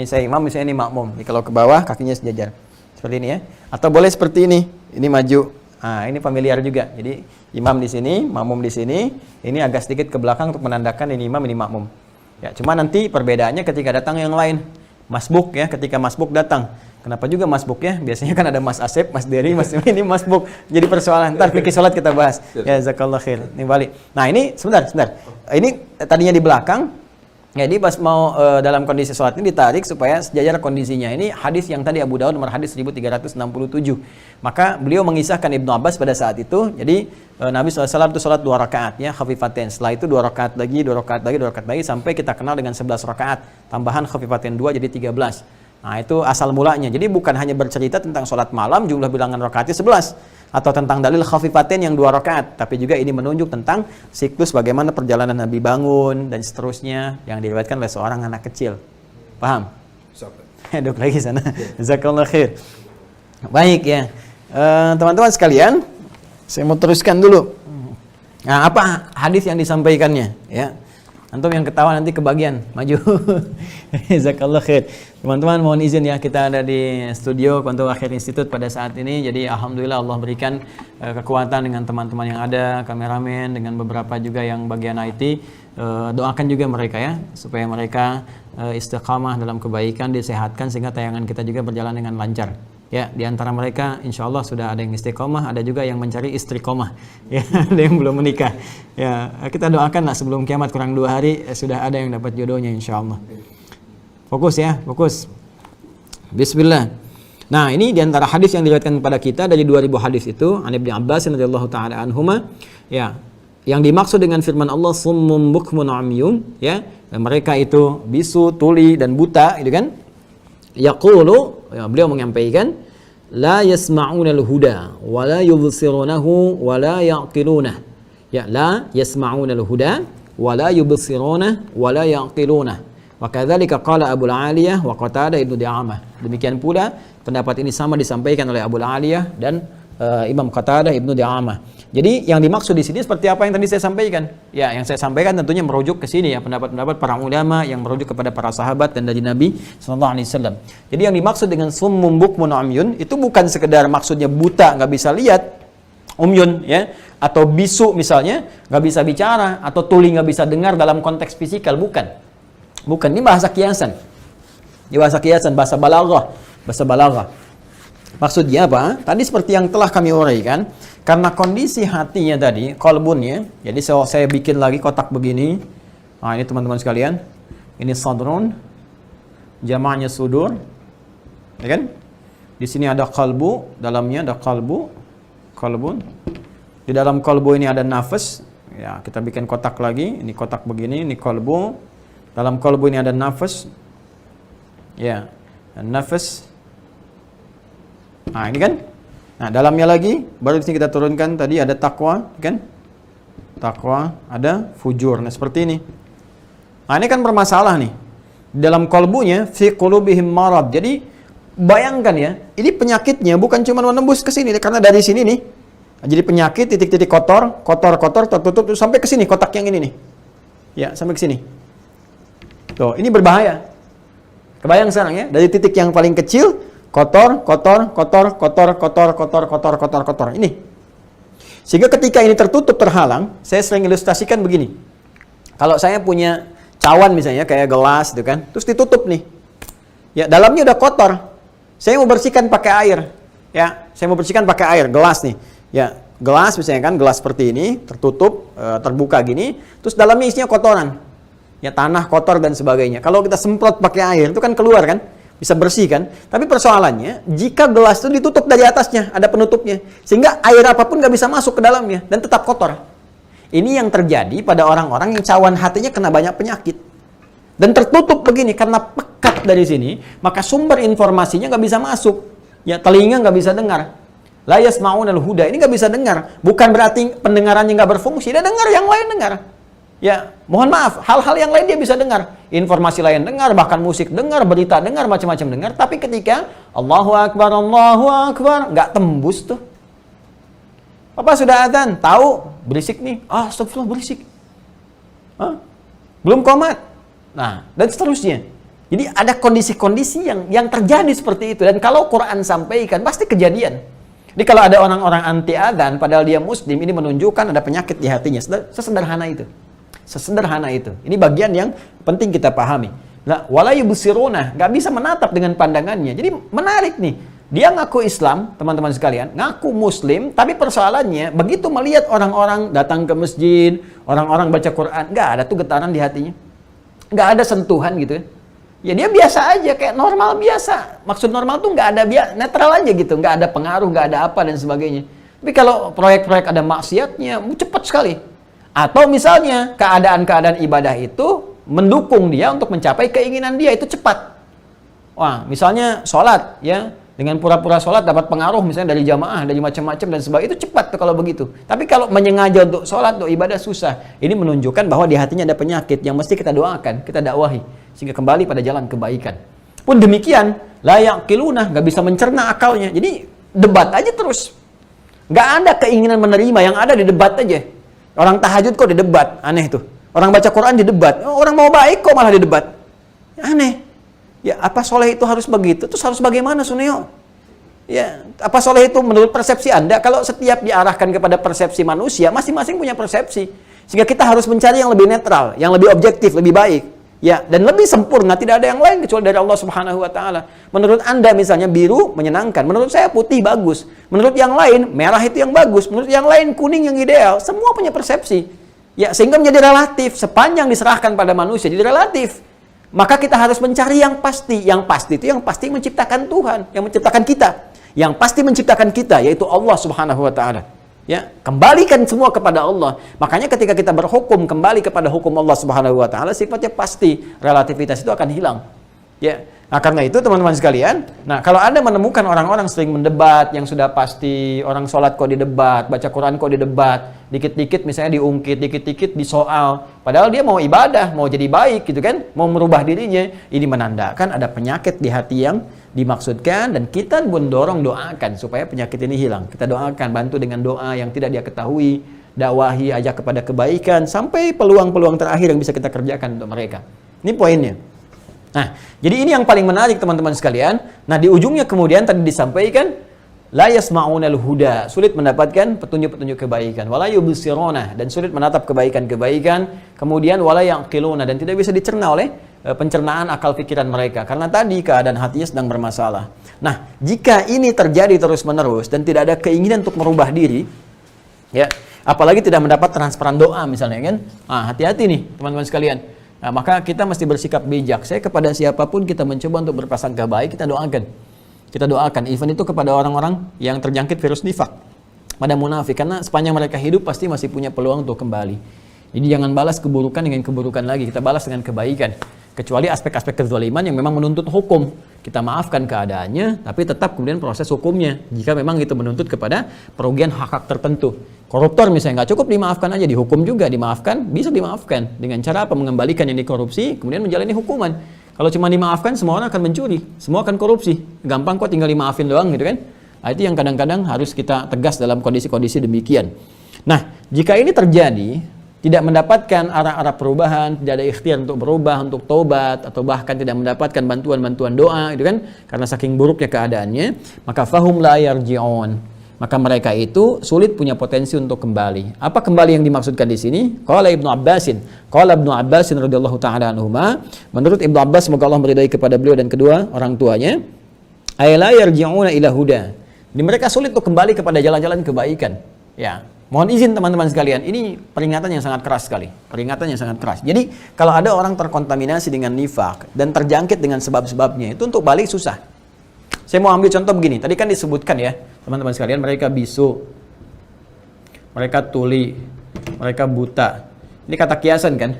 saya imam, misalnya ini makmum. Jadi kalau ke bawah kakinya sejajar. Seperti ini ya. Atau boleh seperti ini. Ini maju. Nah, ini familiar juga. Jadi imam di sini, makmum di sini. Ini agak sedikit ke belakang untuk menandakan ini imam, ini makmum. Ya, cuma nanti perbedaannya ketika datang yang lain. Masbuk ya, ketika masbuk datang. Kenapa juga masbuk ya? Biasanya kan ada Mas Asep, Mas Dery, Mas ini masbuk. Jadi persoalan. Ntar fikih sholat kita bahas. Ya, jazakallah khair. Ini balik. Nah, ini sebentar. Ini tadinya di belakang. Jadi pas mau dalam kondisi sholat ini ditarik supaya sejajar kondisinya. Ini hadis yang tadi Abu Daud nomor hadis 1367. Maka beliau mengisahkan Ibnu Abbas pada saat itu. Jadi Nabi SAW itu sholat 2 rakaat ya, khafifatain. Setelah itu 2 rakaat lagi, 2 rakaat lagi, 2 rakaat lagi sampai kita kenal dengan 11 rakaat. Tambahan khafifatain 2 jadi 13. Nah itu asal mulanya. Jadi bukan hanya bercerita tentang sholat malam jumlah bilangan rakaatnya 11 atau tentang dalil khafifatain yang 2 rakaat, tapi juga ini menunjuk tentang siklus bagaimana perjalanan Nabi bangun dan seterusnya yang diriwayatkan oleh seorang anak kecil. Paham? Duduk lagi sana. Jazakallah khair. Baik ya. Teman-teman sekalian, saya mau teruskan dulu. Nah, apa hadis yang disampaikannya ya? Antum yang ketawa nanti kebagian, maju. Jazakallah khair. Teman-teman mohon izin ya, kita ada di studio Quntu Akhir Institute pada saat ini. Jadi alhamdulillah Allah berikan kekuatan dengan teman-teman yang ada, kameramen, dengan beberapa juga yang bagian IT. Doakan juga mereka ya, supaya mereka istiqamah dalam kebaikan, disehatkan sehingga tayangan kita juga berjalan dengan lancar. Ya, di antara mereka insya Allah sudah ada yang istiqomah, ada juga yang mencari istriqomah. Ya, ada yang belum menikah. Ya, kita doakan lah sebelum kiamat kurang 2 hari sudah ada yang dapat jodohnya insya Allah. Fokus ya, fokus. Bismillah. Nah, ini di antara hadis yang diriwayatkan kepada kita dari 2000 hadis itu, An Ibnu Abbas radhiyallahu taala anhuma, ya. Yang dimaksud dengan firman Allah summum bukmun umyum, ya. Dan mereka itu bisu, tuli dan buta, gitu kan? Yaqulu, ya, beliau menyampaikan la yasma'una al-huda wa la yubsirunahu wa la yaqilunah. Ya, la yasma'una al-huda wa la yubsirunah wa la yaqilunah. Wa kadzalika qala Abu Aliyah wa Qatadah Ibnu Di'amah. Demikian pula pendapat ini sama disampaikan oleh Abu Aliyah dan Imam Qatadah Ibnu Di'amah. Jadi yang dimaksud di sini seperti apa yang tadi saya sampaikan. Ya, yang saya sampaikan tentunya merujuk ke sini ya, pendapat-pendapat para ulama yang merujuk kepada para sahabat dan dari Nabi sallallahu alaihi wasallam. Jadi yang dimaksud dengan summum bukmun umyun itu bukan sekedar maksudnya buta, nggak bisa lihat, umyun ya, atau bisu misalnya, nggak bisa bicara, atau tuli nggak bisa dengar dalam konteks fisikal, bukan. Bukan, ini bahasa kiasan. Ini bahasa kiasan, bahasa balaghah, bahasa balaghah. Maksudnya apa? Tadi seperti yang telah kami uraikan, karena kondisi hatinya tadi, qalbunnya, jadi saya bikin lagi kotak begini. Nah, ini teman-teman sekalian. Ini sadrun, jamaknya sudur. Ya kan? Di sini ada qalbu, dalamnya ada qalbun. Di dalam qalbu ini ada nafas. Ya, kita bikin kotak lagi. Ini kotak begini, ini qalbu. Dalam qalbu ini ada nafas. Ya, nafas. Nah, ini kan. Nah, dalamnya lagi, baru di sini kita turunkan tadi ada takwa, kan? Takwa, ada fujur. Nah, seperti ini. Nah, ini kan bermasalah nih. Di dalam kalbunya, fi qulubihim marad. Jadi, bayangkan ya, ini penyakitnya bukan cuma menembus ke sini, karena dari sini nih. Jadi penyakit, titik-titik kotor, tertutup, sampai ke sini, kotak yang ini nih. Ya, sampai ke sini. Tuh, ini berbahaya. Kebayang sekarang ya, dari titik yang paling kecil, kotor. Ini. Sehingga ketika ini tertutup, terhalang, saya sering ilustrasikan begini. Kalau saya punya cawan misalnya, kayak gelas gitu kan, terus ditutup nih. Ya, dalamnya udah kotor. Saya mau bersihkan pakai air. Ya, saya mau bersihkan pakai air, gelas nih. Ya, gelas misalnya kan, gelas seperti ini, tertutup, terbuka gini, terus dalamnya isinya kotoran. Ya, tanah kotor dan sebagainya. Kalau kita semprot pakai air, itu kan keluar kan? Bisa bersih kan? Tapi persoalannya, jika gelas itu ditutup dari atasnya, ada penutupnya. Sehingga air apapun nggak bisa masuk ke dalamnya, dan tetap kotor. Ini yang terjadi pada orang-orang yang cawan hatinya kena banyak penyakit. Dan tertutup begini, karena pekat dari sini, maka sumber informasinya nggak bisa masuk. Ya, telinga nggak bisa dengar. La yasma'unal huda, ini nggak bisa dengar. Bukan berarti pendengarannya nggak berfungsi, dia dengar, yang lain dengar. Ya, mohon maaf, hal-hal yang lain dia bisa dengar. Informasi lain dengar, bahkan musik dengar, berita dengar, macam-macam dengar. Tapi ketika Allahu Akbar, nggak tembus tuh. Bapak sudah adzan, tahu berisik nih. Astagfirullah, berisik. Belum qomat. Nah, dan seterusnya. Jadi ada kondisi-kondisi yang terjadi seperti itu. Dan kalau Quran sampaikan, pasti kejadian. Jadi kalau ada orang-orang anti adzan, padahal dia muslim, ini menunjukkan ada penyakit di hatinya. Sesederhana itu. Sesederhana itu. Ini bagian yang penting kita pahami. Nah, wala yubsiruna, nggak bisa menatap dengan pandangannya. Jadi menarik nih. Dia ngaku Islam, teman-teman sekalian, ngaku Muslim, tapi persoalannya begitu melihat orang-orang datang ke masjid, orang-orang baca Quran, nggak ada tuh getaran di hatinya, nggak ada sentuhan gitu. Ya dia biasa aja, kayak normal biasa. Maksud normal tuh nggak ada, netral aja gitu, nggak ada pengaruh, nggak ada apa dan sebagainya. Tapi kalau proyek-proyek ada maksiatnya, cepat sekali. Atau misalnya keadaan-keadaan ibadah itu mendukung dia untuk mencapai keinginan dia, itu cepat. Wah, misalnya sholat, ya. Dengan pura-pura sholat dapat pengaruh misalnya dari jamaah, dari macam-macam dan sebagainya, itu cepat tuh kalau begitu. Tapi kalau menyengaja untuk sholat, untuk ibadah susah. Ini menunjukkan bahwa di hatinya ada penyakit yang mesti kita doakan, kita dakwahi, sehingga kembali pada jalan kebaikan. Pun demikian, la yaqiluna, nggak bisa mencerna akalnya. Jadi debat aja terus. Nggak ada keinginan menerima, yang ada di debat aja. Orang tahajud kok di debat, aneh tuh. Orang baca Quran di debat, orang mau baik kok malah di debat. Aneh. Ya, apa soleh itu harus begitu? Terus harus bagaimana, Suneo? Ya, apa soleh itu menurut persepsi Anda? Kalau setiap diarahkan kepada persepsi manusia, masing-masing punya persepsi. Sehingga kita harus mencari yang lebih netral, yang lebih objektif, lebih baik. Ya, dan lebih sempurna, tidak ada yang lain kecuali dari Allah Subhanahu wa taala. Menurut Anda misalnya biru menyenangkan, menurut saya putih bagus. Menurut yang lain merah itu yang bagus, menurut yang lain kuning yang ideal. Semua punya persepsi. Ya, sehingga menjadi relatif, sepanjang diserahkan pada manusia jadi relatif. Maka kita harus mencari yang pasti. Yang pasti itu yang pasti menciptakan Tuhan, yang menciptakan kita. Yang pasti menciptakan kita yaitu Allah Subhanahu wa taala. Ya, kembalikan semua kepada Allah. Makanya ketika kita berhukum kembali kepada hukum Allah Subhanahu wa taala, sifatnya pasti, relativitas itu akan hilang. Ya. Nah, karena itu teman-teman sekalian, nah kalau Anda menemukan orang-orang sering mendebat yang sudah pasti, orang sholat kok didebat, baca Quran kok didebat, dikit-dikit misalnya diungkit, dikit-dikit disoal, padahal dia mau ibadah, mau jadi baik gitu kan, mau merubah dirinya, ini menandakan ada penyakit di hati yang dimaksudkan, dan kita mendorong doakan supaya penyakit ini hilang. Kita doakan, bantu dengan doa yang tidak dia ketahui, dakwahi, ajak kepada kebaikan, sampai peluang-peluang terakhir yang bisa kita kerjakan untuk mereka. Ini poinnya. Nah, jadi ini yang paling menarik teman-teman sekalian. Nah, di ujungnya kemudian tadi disampaikan la yasma'unal huda, sulit mendapatkan petunjuk-petunjuk kebaikan, wala yubsiruna, dan sulit menatap kebaikan-kebaikan, kemudian wala yaqiluna, dan tidak bisa dicerna oleh pencernaan akal pikiran mereka karena tadi keadaan hatinya sedang bermasalah. Nah, jika ini terjadi terus-menerus dan tidak ada keinginan untuk merubah diri, ya, apalagi tidak mendapat transparan doa misalnya kan. Nah, hati-hati nih teman-teman sekalian. Nah, maka kita mesti bersikap bijak. Saya kepada siapapun kita mencoba untuk berprasangka baik, kita doakan. Kita doakan, even itu kepada orang-orang yang terjangkit virus nifak, pada munafik, karena sepanjang mereka hidup pasti masih punya peluang untuk kembali. Jadi jangan balas keburukan dengan keburukan lagi, kita balas dengan kebaikan. Kecuali aspek-aspek kezaliman yang memang menuntut hukum, kita maafkan keadaannya, tapi tetap kemudian proses hukumnya. Jika memang itu menuntut kepada perugian hak-hak tertentu. Koruptor misalnya nggak cukup dimaafkan aja, dihukum juga, dimaafkan, bisa dimaafkan. Dengan cara apa? Mengembalikan yang dikorupsi, kemudian menjalani hukuman. Kalau cuma dimaafkan, semua orang akan mencuri, semua akan korupsi. Gampang kok tinggal dimaafin doang gitu kan. Nah, itu yang kadang-kadang harus kita tegas dalam kondisi-kondisi demikian. Nah, jika ini terjadi, tidak mendapatkan arah-arah perubahan, tidak ada ikhtiar untuk berubah, untuk tobat, atau bahkan tidak mendapatkan bantuan-bantuan doa, gitu kan, karena saking buruknya keadaannya, maka fahum la yarji'un. Maka mereka itu sulit punya potensi untuk kembali. Apa kembali yang dimaksudkan di sini? Qala Ibnu Abbasin. Qala Ibnu Abbasin radhiyallahu taala anhuma, menurut Ibnu Abbas semoga Allah meridai kepada beliau dan kedua orang tuanya, ay la yarji'una ila huda. Ini mereka sulit untuk kembali kepada jalan-jalan kebaikan. Ya. Mohon izin teman-teman sekalian, ini peringatan yang sangat keras sekali. Peringatan yang sangat keras. Jadi, kalau ada orang terkontaminasi dengan nifak dan terjangkit dengan sebab-sebabnya, itu untuk balik susah. Saya mau ambil contoh begini. Tadi kan disebutkan ya, teman-teman sekalian, mereka bisu, mereka tuli, mereka buta. Ini kata kiasan kan?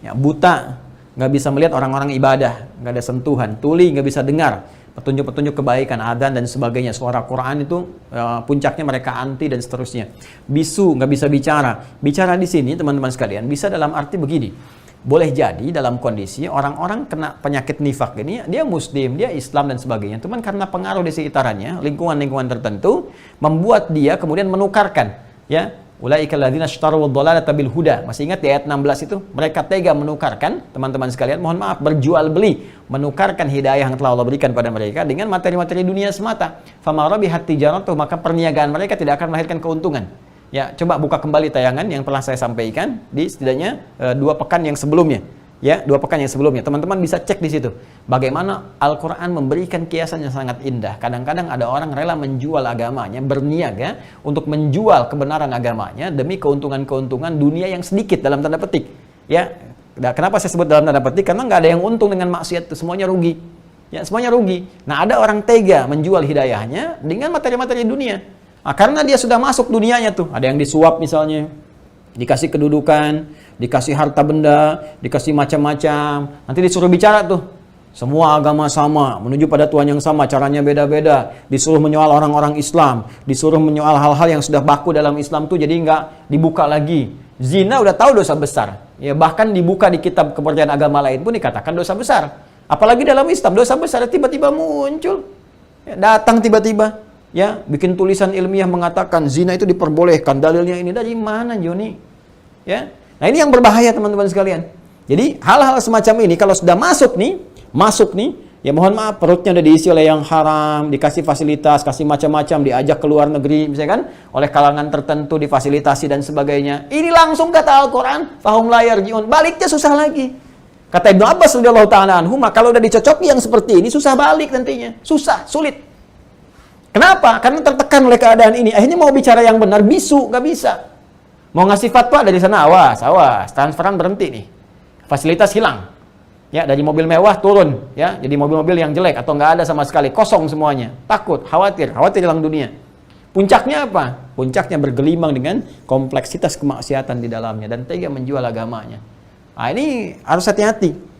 Ya, buta, nggak bisa melihat orang-orang ibadah, nggak ada sentuhan. Tuli, nggak bisa dengar petunjuk-petunjuk kebaikan, adzan dan sebagainya. Suara Quran itu puncaknya mereka anti dan seterusnya. Bisu, nggak bisa bicara. Bicara di sini teman-teman sekalian bisa dalam arti begini. Boleh jadi dalam kondisi orang-orang kena penyakit nifak ini, dia muslim, dia Islam dan sebagainya. Cuman karena pengaruh di sekitarnya, lingkungan-lingkungan tertentu, membuat dia kemudian menukarkan, ya, ulaika alladzina ishtaraw ad-dhalalata bil huda. Masih ingat di ayat 16 itu? Mereka tega menukarkan, teman-teman sekalian, mohon maaf, berjual beli, menukarkan hidayah yang telah Allah berikan pada mereka dengan materi-materi dunia semata. Fama rabihat tijaratuh, maka perniagaan mereka tidak akan melahirkan keuntungan. Ya, coba buka kembali tayangan yang pernah saya sampaikan di setidaknya 2 pekan yang sebelumnya. Ya, 2 pekan yang sebelumnya. Teman-teman bisa cek di situ. Bagaimana Al-Quran memberikan kiasan yang sangat indah. Kadang-kadang ada orang rela menjual agamanya, berniaga untuk menjual kebenaran agamanya demi keuntungan-keuntungan dunia yang sedikit dalam tanda petik. Ya, kenapa saya sebut dalam tanda petik? Karena nggak ada yang untung dengan maksiat itu, semuanya rugi. Ya, semuanya rugi. Nah, ada orang tega menjual hidayahnya dengan materi-materi dunia. Nah, karena dia sudah masuk dunianya tuh, ada yang disuap misalnya, dikasih kedudukan, dikasih harta benda, dikasih macam-macam. Nanti disuruh bicara tuh. Semua agama sama, menuju pada Tuhan yang sama, caranya beda-beda. Disuruh menyoal orang-orang Islam, disuruh menyoal hal-hal yang sudah baku dalam Islam tuh, jadi nggak dibuka lagi. Zina udah tahu dosa besar. Ya, bahkan dibuka di kitab kepercayaan agama lain pun dikatakan dosa besar. Apalagi dalam Islam, dosa besar tiba-tiba muncul. Ya, datang tiba-tiba. Ya, bikin tulisan ilmiah mengatakan zina itu diperbolehkan. Dalilnya ini dari mana, Joni? Ya. Nah, ini yang berbahaya teman-teman sekalian. Jadi, hal-hal semacam ini kalau sudah masuk nih, ya mohon maaf, perutnya udah diisi oleh yang haram, dikasih fasilitas, kasih macam-macam, diajak ke luar negeri, misalkan oleh kalangan tertentu difasilitasi dan sebagainya. Ini langsung kata Al-Quran, fahum la yarji'un, baliknya susah lagi. Kata Ibnu Abbas radhiyallahu ta'ala anhu, kalau udah dicocoki yang seperti ini, susah balik nantinya. Susah, sulit. Kenapa? Karena tertekan oleh keadaan ini. Akhirnya mau bicara yang benar, bisu, nggak bisa. Mau ngasih fatwa dari sana, awas, transferan berhenti nih. Fasilitas hilang. Ya, dari mobil mewah turun, ya, jadi mobil-mobil yang jelek atau nggak ada sama sekali, kosong semuanya. Takut, khawatir hilang dunia. Puncaknya apa? Puncaknya bergelimang dengan kompleksitas kemaksiatan di dalamnya dan tega menjual agamanya. Nah, ini harus hati-hati.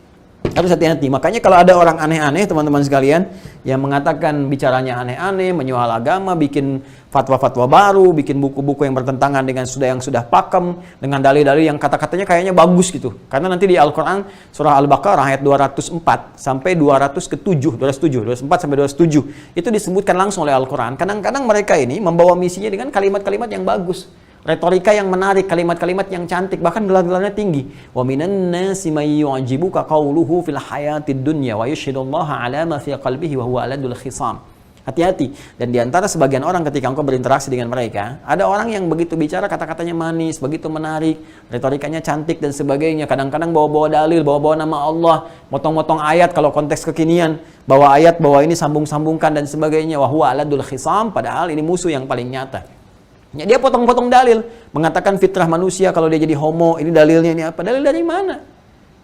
Harus hati-hati. Makanya kalau ada orang aneh-aneh, teman-teman sekalian, yang mengatakan bicaranya aneh-aneh, menyoal agama, bikin fatwa-fatwa baru, bikin buku-buku yang bertentangan dengan yang sudah pakem, dengan dalil-dalil yang kata-katanya kayaknya bagus gitu. Karena nanti di Al-Quran, surah Al-Baqarah ayat 204 sampai 204 sampai 207, itu disebutkan langsung oleh Al-Quran. Kadang-kadang mereka ini membawa misinya dengan kalimat-kalimat yang bagus. Retorika yang menarik, kalimat-kalimat yang cantik, bahkan gelar-gelarnya tinggi. Wa minan nasi may yu'jibuka qawluhu fil hayatid dunya wa yashhadullaha 'ala ma fi qalbihi wa huwa aladul khisam. Hati-hati. Dan di antara sebagian orang ketika engkau berinteraksi dengan mereka, ada orang yang begitu bicara kata-katanya manis, begitu menarik, retorikanya cantik dan sebagainya. Kadang-kadang bawa-bawa dalil, bawa-bawa nama Allah, motong-motong ayat kalau konteks kekinian, bawa ayat, bawa ini sambung-sambungkan dan sebagainya. Wa huwa aladul khisam, padahal ini musuh yang paling nyata. Ya, dia potong-potong dalil, mengatakan fitrah manusia kalau dia jadi homo, ini dalilnya ini apa? Dalil dari mana?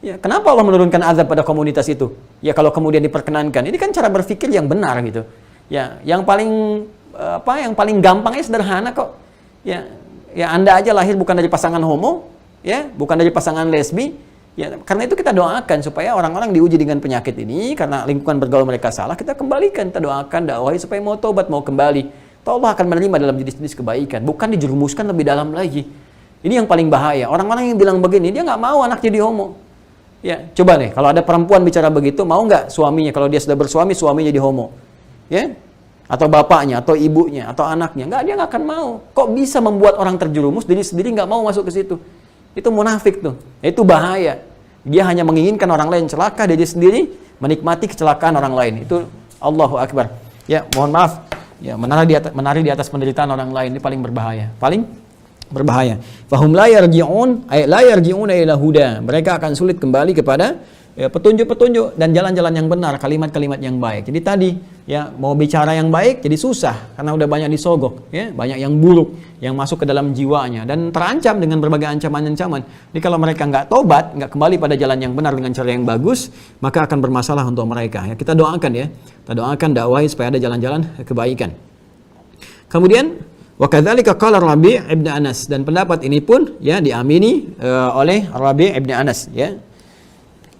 Ya, kenapa Allah menurunkan azab pada komunitas itu? Ya, kalau kemudian diperkenankan, ini kan cara berpikir yang benar gitu. Ya, yang paling yang paling gampangnya sederhana kok. Ya, Anda aja lahir bukan dari pasangan homo, ya, bukan dari pasangan lesbi. Ya, karena itu kita doakan supaya orang-orang diuji dengan penyakit ini karena lingkungan bergaul mereka salah, kita kembalikan, kita doakan, dakwahi supaya mau tobat, mau kembali. Allah akan menerima dalam jenis-jenis kebaikan, bukan dijerumuskan lebih dalam lagi. Ini yang paling bahaya. Orang-orang yang bilang begini, dia nggak mau anak jadi homo. Ya, coba nih, kalau ada perempuan bicara begitu, mau nggak suaminya kalau dia sudah bersuami, suaminya jadi homo? Ya, atau bapaknya, atau ibunya, atau anaknya? Nggak, dia nggak akan mau. Kok bisa membuat orang terjerumus, diri sendiri nggak mau masuk ke situ? Itu munafik tuh. Itu bahaya. Dia hanya menginginkan orang lain celaka, dia sendiri menikmati kecelakaan orang lain. Itu Allahu Akbar. Ya, mohon maaf. Ya, menari di atas penderitaan orang lain ini paling berbahaya. Paling berbahaya. Fahum la yarji'un ila huda. Mereka akan sulit kembali kepada petunjuk-petunjuk dan jalan-jalan yang benar, kalimat-kalimat yang baik. Jadi tadi ya mau bicara yang baik jadi susah karena udah banyak disogok, ya, banyak yang buruk yang masuk ke dalam jiwanya dan terancam dengan berbagai ancaman-ancaman. Jadi kalau mereka nggak tobat, nggak kembali pada jalan yang benar dengan cara yang bagus, maka akan bermasalah untuk mereka. Ya, kita doakan ya. Kita doakan dakwahi supaya ada jalan-jalan kebaikan. Kemudian Wa kadzalika qala Rabi' ibn Anas, dan pendapat ini pun ya diamini oleh Rabi' ibn Anas ya.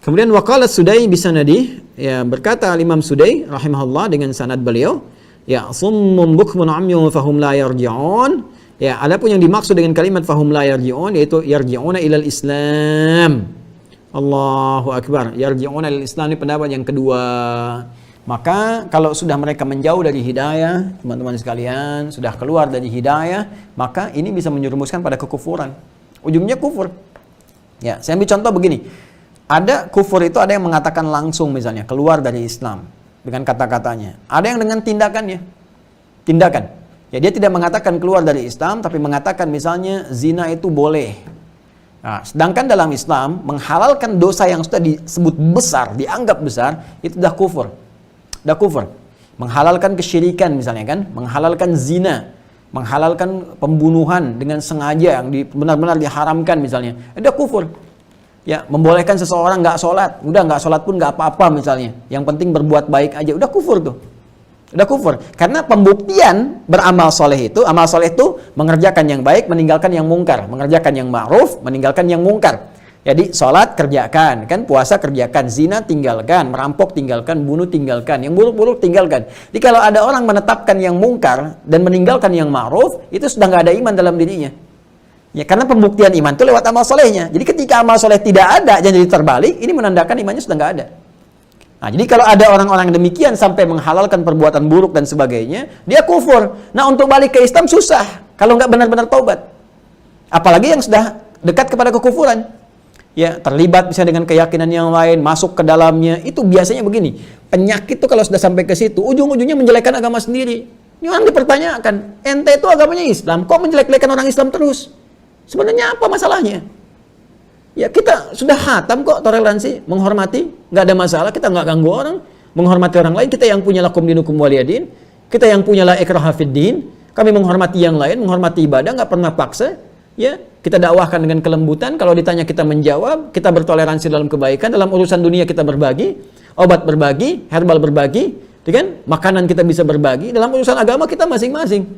Kemudian wa qala Sudai bisanadi, ya berkata Imam Sudai rahimahullah dengan sanad beliau, ya summun bukmun umyun fahum la yarji'un. Ya, adapun yang dimaksud dengan kalimat fahum la yarji'un yaitu yarji'una ilal Islam. Allahu akbar. Yarji'una ilal Islam, ini pendapat yang kedua. Maka kalau sudah mereka menjauh dari hidayah, teman-teman sekalian, sudah keluar dari hidayah, maka ini bisa menjerumuskan pada kekufuran. Ujungnya kufur. Ya, saya ambil contoh begini. Ada kufur itu ada yang mengatakan langsung misalnya keluar dari Islam dengan kata-katanya. Ada yang dengan tindakannya. Tindakan. Ya, dia tidak mengatakan keluar dari Islam, tapi mengatakan misalnya zina itu boleh. Nah, sedangkan dalam Islam menghalalkan dosa yang sudah disebut besar, dianggap besar, itu sudah kufur. Dah kufur. Menghalalkan kesyirikan misalnya kan, menghalalkan zina, menghalalkan pembunuhan dengan sengaja yang benar-benar diharamkan misalnya, dah kufur. Ya, membolehkan seseorang nggak sholat, udah nggak sholat pun nggak apa-apa misalnya, yang penting berbuat baik aja, udah kufur tuh. Udah kufur. Karena pembuktian beramal soleh itu, amal soleh itu mengerjakan yang baik, meninggalkan yang mungkar, mengerjakan yang ma'ruf, meninggalkan yang mungkar. Jadi sholat kerjakan, kan puasa kerjakan, zina tinggalkan, merampok tinggalkan, bunuh tinggalkan, yang buruk-buruk tinggalkan. Jadi kalau ada orang menetapkan yang mungkar dan meninggalkan yang ma'ruf, itu sudah nggak ada iman dalam dirinya. Ya, karena pembuktian iman itu lewat amal solehnya. Jadi ketika amal soleh tidak ada dan jadi terbalik, ini menandakan imannya sudah nggak ada. Nah, jadi kalau ada orang-orang demikian sampai menghalalkan perbuatan buruk dan sebagainya, dia kufur. Nah, untuk balik ke Islam susah kalau nggak benar-benar taubat. Apalagi yang sudah dekat kepada kekufuran. Ya, terlibat misalnya dengan keyakinan yang lain, masuk ke dalamnya, itu biasanya begini. Penyakit itu kalau sudah sampai ke situ, ujung-ujungnya menjelekkan agama sendiri. Ini orang dipertanyakan, ente itu agamanya Islam, kok menjelek-jelekan orang Islam terus? Sebenarnya apa masalahnya? Ya, kita sudah khatam kok toleransi, menghormati, nggak ada masalah, kita nggak ganggu orang, menghormati orang lain, kita yang punya lakum dinukum waliyadin, kita yang punya la ikraha fid din, kami menghormati yang lain, menghormati ibadah, nggak pernah paksa. Ya, kita dakwahkan dengan kelembutan, kalau ditanya kita menjawab, kita bertoleransi dalam kebaikan, dalam urusan dunia kita berbagi, obat berbagi, herbal berbagi, kan? Makanan kita bisa berbagi, dalam urusan agama kita masing-masing.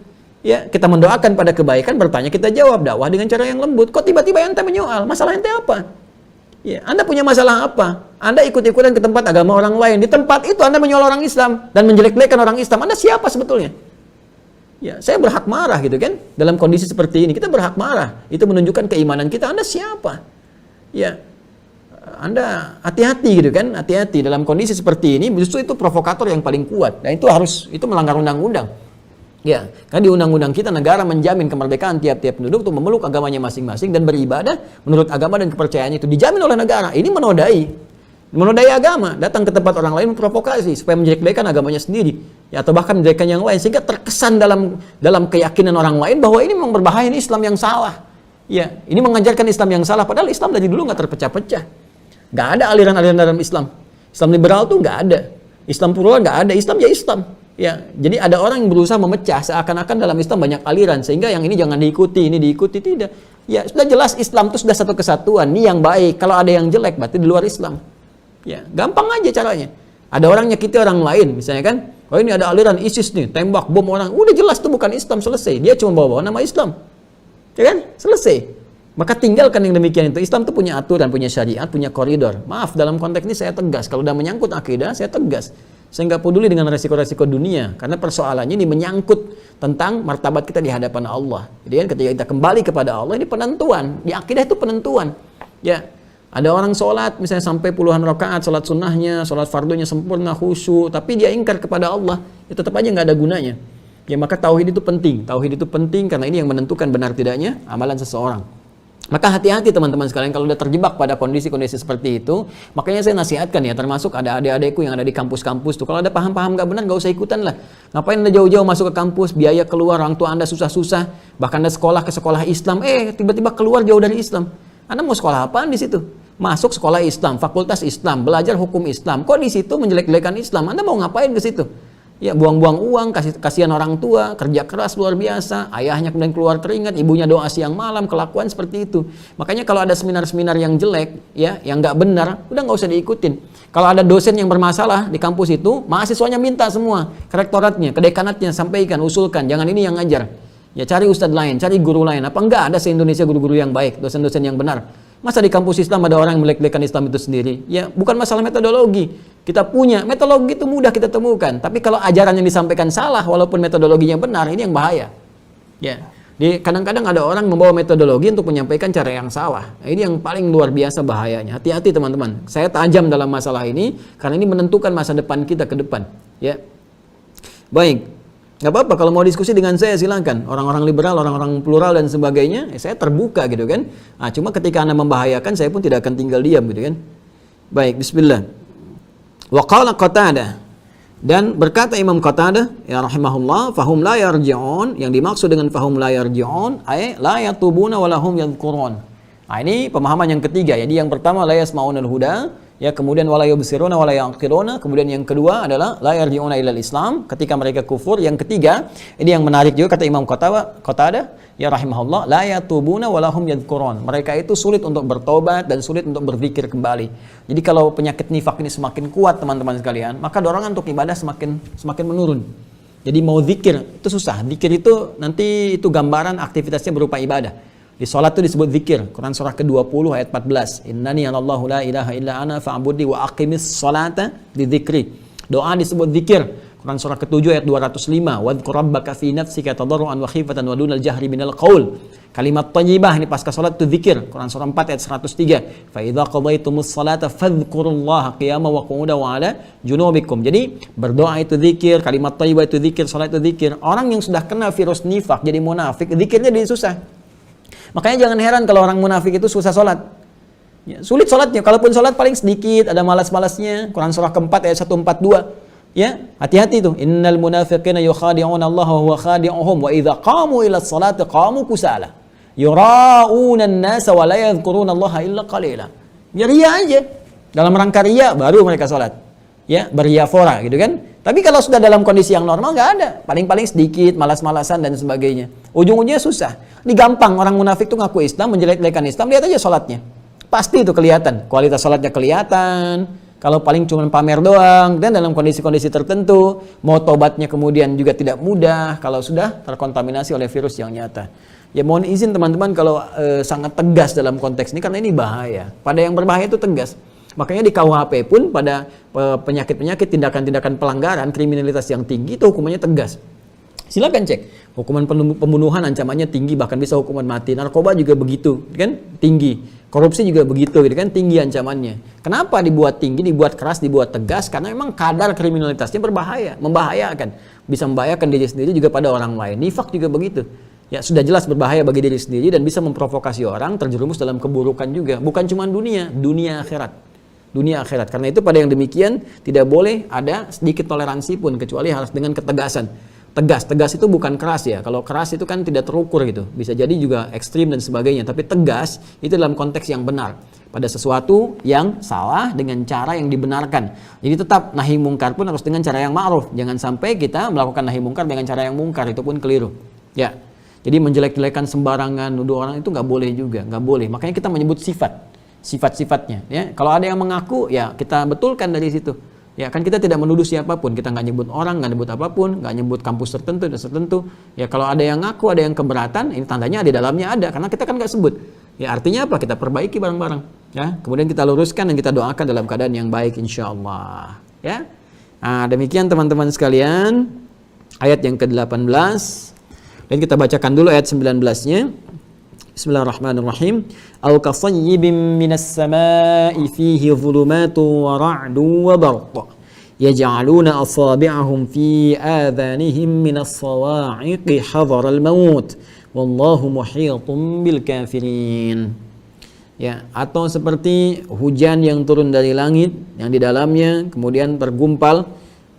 Ya, kita mendoakan pada kebaikan, bertanya kita jawab, dakwah dengan cara yang lembut. Kok tiba-tiba ente menyoal? Masalah ente apa? Ya, Anda punya masalah apa? Anda ikut-ikutan ke tempat agama orang lain, di tempat itu Anda menyoal orang Islam dan menjelek-jelekan orang Islam. Anda siapa sebetulnya? Ya, saya berhak marah gitu kan. Dalam kondisi seperti ini kita berhak marah. Itu menunjukkan keimanan kita. Anda siapa? Ya, Anda hati-hati gitu kan. Hati-hati dalam kondisi seperti ini. Justru itu provokator yang paling kuat. Dan itu melanggar undang-undang. Ya, karena di undang-undang kita negara menjamin kemerdekaan tiap-tiap penduduk untuk memeluk agamanya masing-masing dan beribadah menurut agama dan kepercayaannya itu dijamin oleh negara. Ini menodai agama, datang ke tempat orang lain memprovokasi supaya menjelek-jelekan agamanya sendiri, ya, atau bahkan menjelekkan yang lain, sehingga terkesan dalam keyakinan orang lain bahwa ini memang berbahaya, ini Islam yang salah. Ya, ini mengajarkan Islam yang salah, padahal Islam dari dulu nggak terpecah-pecah. Nggak ada aliran-aliran dalam Islam. Islam liberal tuh nggak ada. Islam plural nggak ada. Islam ya Islam. Ya, jadi ada orang yang berusaha memecah seakan-akan dalam Islam banyak aliran sehingga yang ini jangan diikuti, ini diikuti, tidak. Ya, sudah jelas Islam itu sudah satu kesatuan, ini yang baik. Kalau ada yang jelek berarti di luar Islam. Ya, gampang aja caranya. Ada orang nyakiti orang lain, misalnya kan, oh ini ada aliran ISIS nih, tembak bom orang, udah jelas itu bukan Islam, selesai. Dia cuma bawa nama Islam, ya kan, selesai. Maka tinggalkan yang demikian itu. Islam itu punya aturan, punya syariat, punya koridor. Maaf, dalam konteks ini saya tegas. Kalau udah menyangkut akidah, saya tegas. Saya nggak peduli dengan resiko-resiko dunia, karena persoalannya ini menyangkut tentang martabat kita di hadapan Allah. Jadi kan ketika kita kembali kepada Allah, ini penentuan. Di akidah itu penentuan. Ya. Ada orang sholat, misalnya sampai puluhan rakaat, sholat sunnahnya, sholat fardunya sempurna, khusyuk, tapi dia ingkar kepada Allah, itu tetap aja nggak ada gunanya. Ya, maka tauhid itu penting. Tauhid itu penting karena ini yang menentukan benar tidaknya amalan seseorang. Maka hati-hati teman-teman sekalian kalau udah terjebak pada kondisi-kondisi seperti itu. Makanya saya nasihatkan ya, termasuk ada adik-adikku yang ada di kampus-kampus tuh, kalau ada paham-paham nggak benar, nggak usah ikutan lah. Ngapain Anda jauh-jauh masuk ke kampus, biaya keluar, orang tua Anda susah-susah, bahkan Anda sekolah ke sekolah Islam, tiba-tiba keluar jauh dari Islam. Anda mau sekolah apaan di situ? Masuk sekolah Islam, fakultas Islam, belajar hukum Islam. Kok di situ menjelek-jelekan Islam? Anda mau ngapain ke situ? Ya, buang-buang uang, kasihan orang tua, kerja keras luar biasa, ayahnya kemudian keluar keringat, ibunya doa siang malam, kelakuan seperti itu. Makanya kalau ada seminar-seminar yang jelek, ya, yang nggak benar, udah nggak usah diikutin. Kalau ada dosen yang bermasalah di kampus itu, mahasiswanya minta semua ke rektoratnya, ke dekanatnya, sampaikan, usulkan, jangan ini yang ngajar. Ya cari ustadz lain, cari guru lain. Apa enggak ada se-Indonesia guru-guru yang baik, dosen-dosen yang benar? Masa di kampus Islam ada orang yang melek-lekan Islam itu sendiri? Ya bukan masalah metodologi. Kita punya metodologi itu mudah kita temukan. Tapi kalau ajaran yang disampaikan salah, walaupun metodologinya benar, ini yang bahaya. Ya. Kadang-kadang ada orang membawa metodologi untuk menyampaikan cara yang salah. Ini yang paling luar biasa bahayanya. Hati-hati teman-teman. Saya tajam dalam masalah ini karena ini menentukan masa depan kita ke depan. Ya. Baik. Nggak apa-apa kalau mau diskusi dengan saya silakan. Orang-orang liberal, orang-orang plural dan sebagainya, saya terbuka gitu kan. Nah, cuma ketika Anda membahayakan, saya pun tidak akan tinggal diam gitu kan. Baik, bismillah. Wa qala Qatadah, dan berkata Imam Qatadah ya rahimahullah, fahum la yarji'un, yang dimaksud dengan fahum la yarji'un ay la yatubuna wa lahum yadhkurun. Nah, ini pemahaman yang ketiga. Jadi yang pertama la yasma'unal huda, ya, kemudian wala yubsiruna wala yaqiluna, kemudian yang kedua adalah la yarji'una ilal Islam, ketika mereka kufur. Yang ketiga, ini yang menarik juga kata Imam Qatadah ya rahimahullah, la yatubuna wa lahum yadhkurun. Mereka itu sulit untuk bertobat dan sulit untuk berzikir kembali. Jadi kalau penyakit nifak ini semakin kuat teman-teman sekalian, maka dorongan untuk ibadah semakin menurun. Jadi mau zikir itu susah. Zikir itu nanti itu gambaran aktivitasnya berupa ibadah. Di sholat itu disebut zikir. Quran surah ke-20 ayat 14. Innani anallahu la ilaha illa ana fa'budni wa aqimis sholata li dzikri. Doa disebut zikir. Quran surah ke-7 ayat 205. Wadhkur rabbaka fi nafsika tadarruan wa khifatan wa dunal jahri minal qaul. Kalimat thayyibah ini pasca sholat itu zikir. Quran surah 4 ayat 103. Fa idza qadaitumus sholata fadhkurullaha qiyaman wa qu'udan wa 'ala junubikum. Jadi berdoa itu zikir, kalimat thayyibah itu zikir, sholat itu zikir. Orang yang sudah kena virus nifak jadi munafik, zikirnya jadi susah. Makanya jangan heran kalau orang munafik itu susah sholat. Ya, sulit sholatnya. Kalaupun sholat paling sedikit, ada malas-malasnya. Quran surah ke-4 ayat 142. Ya, hati-hati itu. Innal munafiqina yukhadi'una Allah wa huwa khadi'uhum wa idza qamu ila sholati qamu kusala. Yura'una an-nasa wa la yadhkuruna Allah illa qalila. Ya ria aja. Dalam rangka ria baru mereka sholat. Ya, beria-fora gitu kan. Tapi kalau sudah dalam kondisi yang normal nggak ada. Paling-paling sedikit, malas-malasan dan sebagainya. Ujung-ujungnya susah. Ini gampang, orang munafik tuh ngaku Islam, menjelek-jelekan Islam, lihat aja sholatnya. Pasti itu kelihatan, kualitas sholatnya kelihatan. Kalau paling cuma pamer doang, dan dalam kondisi-kondisi tertentu, mau tobatnya kemudian juga tidak mudah kalau sudah terkontaminasi oleh virus yang nyata. Ya mohon izin teman-teman kalau sangat tegas dalam konteks ini, karena ini bahaya. Pada yang berbahaya itu tegas. Makanya di KUHP pun pada penyakit-penyakit, tindakan-tindakan pelanggaran, kriminalitas yang tinggi itu hukumannya tegas. Silakan cek. Hukuman pembunuhan ancamannya tinggi, bahkan bisa hukuman mati. Narkoba juga begitu, kan? Tinggi. Korupsi juga begitu, gitu kan? Tinggi ancamannya. Kenapa dibuat tinggi, dibuat keras, dibuat tegas? Karena memang kadar kriminalitasnya berbahaya, membahayakan. Bisa membahayakan diri sendiri juga pada orang lain. Nifak juga begitu. Ya, sudah jelas berbahaya bagi diri sendiri dan bisa memprovokasi orang terjerumus dalam keburukan juga. Bukan cuma dunia akhirat. Dunia akhirat. Karena itu pada yang demikian tidak boleh ada sedikit toleransi pun, kecuali harus dengan ketegasan. Tegas itu bukan keras ya. Kalau keras itu kan tidak terukur gitu. Bisa jadi juga ekstrim dan sebagainya. Tapi tegas itu dalam konteks yang benar. Pada sesuatu yang salah dengan cara yang dibenarkan. Jadi tetap nahi mungkar pun harus dengan cara yang ma'ruf. Jangan sampai kita melakukan nahi mungkar dengan cara yang mungkar. Itu pun keliru. Ya. Jadi menjelek-jelekan sembarangan, nuduh orang itu nggak boleh juga. Nggak boleh. Makanya kita menyebut sifat-sifatnya. Ya. Kalau ada yang mengaku, ya kita betulkan dari situ. Ya kan kita tidak menuduh siapapun, kita nggak nyebut orang, nggak nyebut apapun, nggak nyebut kampus tertentu dan tertentu. Ya kalau ada yang ngaku, ada yang keberatan, ini tandanya di dalamnya ada, karena kita kan nggak sebut. Ya artinya apa? Kita perbaiki bareng-bareng. Ya kemudian kita luruskan dan kita doakan dalam keadaan yang baik, insya Allah. Ya. Nah, demikian teman-teman sekalian ayat yang ke-18 dan kita bacakan dulu ayat 19-nya. Bismillahirrahmanirrahim. Aw kasayyibin minas samaa'i fihi dhulumatun wa ra'dun wa barq yaj'aluna asabi'ahum fi adhanihim minas sawa'iqi hadharal maut wallahu muhitun bil kafirin. Ya, atau seperti hujan yang turun dari langit yang di dalamnya kemudian tergumpal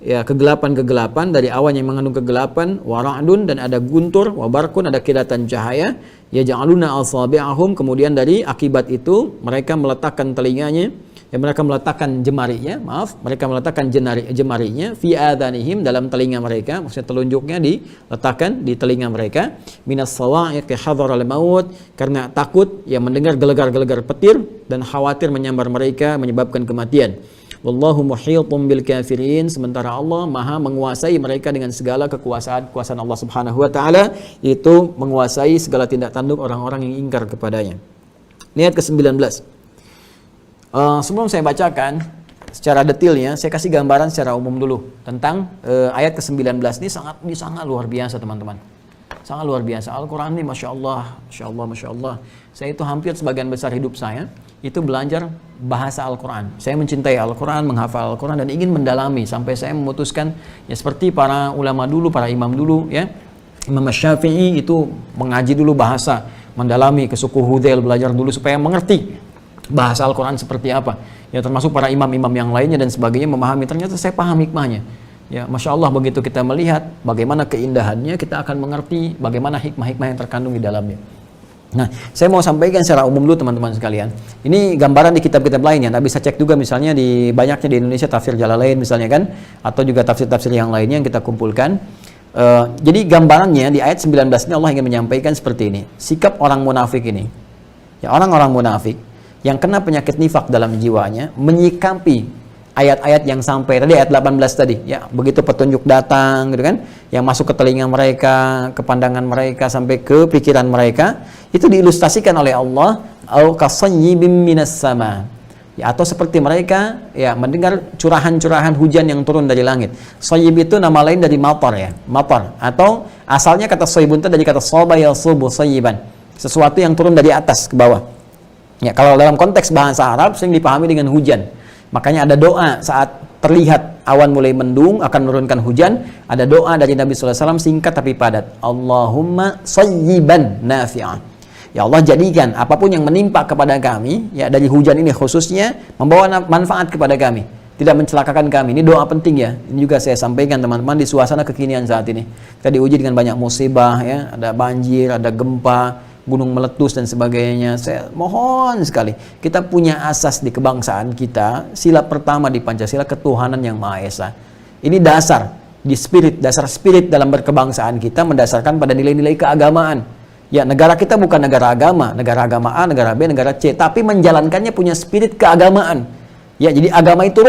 ya kegelapan-kegelapan dari awan yang mengandung kegelapan, wara'dun dan ada guntur, wabarkun ada kilatan cahaya, ya ja'aluna asabi'ahum kemudian dari akibat itu mereka meletakkan telinganya, ya mereka meletakkan mereka meletakkan jemarinya fi adhanihim dalam telinga mereka, maksudnya telunjuknya diletakkan di telinga mereka, minas sawa'iqi hadharal maut karena takut ya mendengar gelegar-gelegar petir dan khawatir menyambar mereka menyebabkan kematian. Wallahu muhitun bil kafirin. Sementara Allah Maha menguasai mereka dengan segala kekuasaan Allah Subhanahu wa taala, itu menguasai segala tindak tanduk orang-orang yang ingkar kepadanya. Ayat ke-19. Sebelum saya bacakan secara detailnya, saya kasih gambaran secara umum dulu tentang ayat ke-19 ini sangat luar biasa, teman-teman. Sangat luar biasa. Al-Quran ini Masya Allah, Masya Allah, Masya Allah. Saya itu hampir sebagian besar hidup saya itu belajar bahasa Al-Quran. Saya mencintai Al-Quran, menghafal Al-Quran, dan ingin mendalami sampai saya memutuskan ya seperti para ulama dulu, para imam dulu ya. Imam Syafi'i itu mengaji dulu bahasa, mendalami ke suku Hudzail, belajar dulu supaya mengerti bahasa Al-Quran seperti apa. Ya termasuk para imam-imam yang lainnya dan sebagainya memahami, ternyata saya paham hikmahnya. Ya Masya Allah, begitu kita melihat bagaimana keindahannya, kita akan mengerti bagaimana hikmah-hikmah yang terkandung di dalamnya. Nah, saya mau sampaikan secara umum dulu teman-teman sekalian. Ini gambaran di kitab-kitab lainnya. Anda bisa cek juga misalnya di banyaknya di Indonesia tafsir Jalalain misalnya kan, atau juga tafsir-tafsir yang lainnya yang kita kumpulkan. Jadi gambarannya di ayat 19 ini Allah ingin menyampaikan seperti ini. Sikap orang munafik ini. Ya, orang-orang munafik yang kena penyakit nifak dalam jiwanya menyikapi ayat-ayat yang sampai tadi ayat 18 tadi ya, begitu petunjuk datang gitu kan, yang masuk ke telinga mereka, ke pandangan mereka sampai ke pikiran mereka, itu diilustrasikan oleh Allah au kasayyibim minas sama, ya, atau seperti mereka ya mendengar curahan-curahan hujan yang turun dari langit. Sayyib itu nama lain dari matar ya, matar, atau asalnya kata sayyibun itu dari kata saba yasubu sayyiban, sesuatu yang turun dari atas ke bawah. Ya, kalau dalam konteks bahasa Arab sering dipahami dengan hujan. Makanya ada doa saat terlihat awan mulai mendung akan menurunkan hujan. Ada doa dari Nabi SAW singkat tapi padat. Allahumma sayyiban nafi'an. Ya Allah, jadikan apapun yang menimpa kepada kami, ya dari hujan ini khususnya, membawa manfaat kepada kami, tidak mencelakakan kami. Ini doa penting ya. Ini juga saya sampaikan teman-teman di suasana kekinian saat ini. Kita diuji dengan banyak musibah ya, ada banjir, ada gempa, gunung meletus dan sebagainya. Saya mohon sekali kita punya asas di kebangsaan kita, sila pertama di Pancasila, ketuhanan yang Maha Esa. Ini dasar di spirit, dasar spirit dalam berkebangsaan kita mendasarkan pada nilai-nilai keagamaan. Ya, negara kita bukan negara agama A, negara B, negara C, tapi menjalankannya punya spirit keagamaan. Ya, jadi agama itu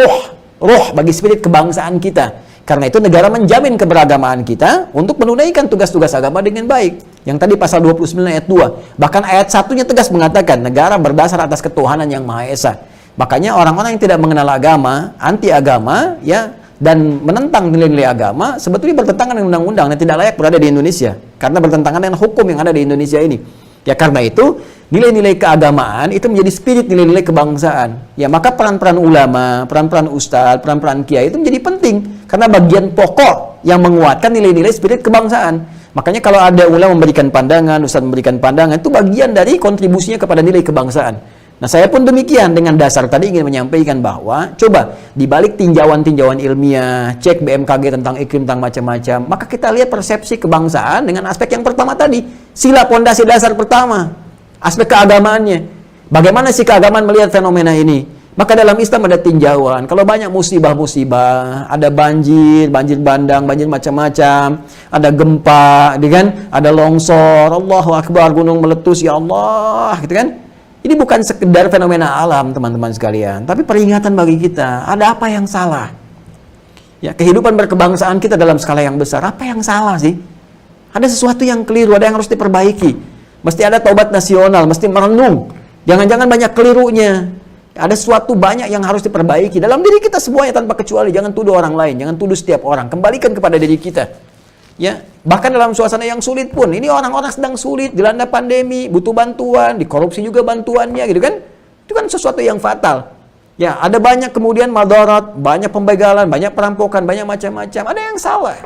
roh bagi spirit kebangsaan kita. Karena itu negara menjamin keberagamaan kita untuk menunaikan tugas-tugas agama dengan baik. Yang tadi pasal 29 ayat 2. Bahkan ayat 1-nya tegas mengatakan negara berdasar atas ketuhanan yang Maha Esa. Makanya orang-orang yang tidak mengenal agama, anti agama ya, dan menentang nilai-nilai agama sebetulnya bertentangan dengan undang-undang dan tidak layak berada di Indonesia. Karena bertentangan dengan hukum yang ada di Indonesia ini. Ya karena itu nilai-nilai keagamaan itu menjadi spirit nilai-nilai kebangsaan. Ya maka peran-peran ulama, peran-peran ustadz, peran-peran kiai itu menjadi penting karena bagian pokok yang menguatkan nilai-nilai spirit kebangsaan. Makanya kalau ada ulama memberikan pandangan, ustadz memberikan pandangan, itu bagian dari kontribusinya kepada nilai kebangsaan. Nah saya pun demikian dengan dasar tadi ingin menyampaikan bahwa coba dibalik tinjauan-tinjauan ilmiah, cek BMKG tentang iklim, tentang macam-macam, maka kita lihat persepsi kebangsaan dengan aspek yang pertama tadi. Sila pondasi dasar pertama, aspek keagamaannya. Bagaimana sih keagamaan melihat fenomena ini? Maka dalam Islam ada tinjauan. Kalau banyak musibah-musibah, ada banjir bandang, banjir macam-macam, ada gempa, gitu kan? Ada longsor, Allahu Akbar, gunung meletus, ya Allah, gitu kan? Ini bukan sekedar fenomena alam, teman-teman sekalian, tapi peringatan bagi kita. Ada apa yang salah? Ya, kehidupan berkebangsaan kita dalam skala yang besar, apa yang salah sih? Ada sesuatu yang keliru, ada yang harus diperbaiki. Mesti ada taubat nasional, mesti merenung. Jangan-jangan banyak kelirunya. Ada sesuatu banyak yang harus diperbaiki dalam diri kita semuanya tanpa kecuali. Jangan tuduh orang lain, jangan tuduh setiap orang. Kembalikan kepada diri kita. Ya, bahkan dalam suasana yang sulit pun, ini orang-orang sedang sulit, dilanda pandemi, butuh bantuan, dikorupsi juga bantuannya, gitu kan? Itu kan sesuatu yang fatal. Ya, ada banyak kemudian madarat, banyak pembegalan, banyak perampokan, banyak macam-macam. Ada yang salah.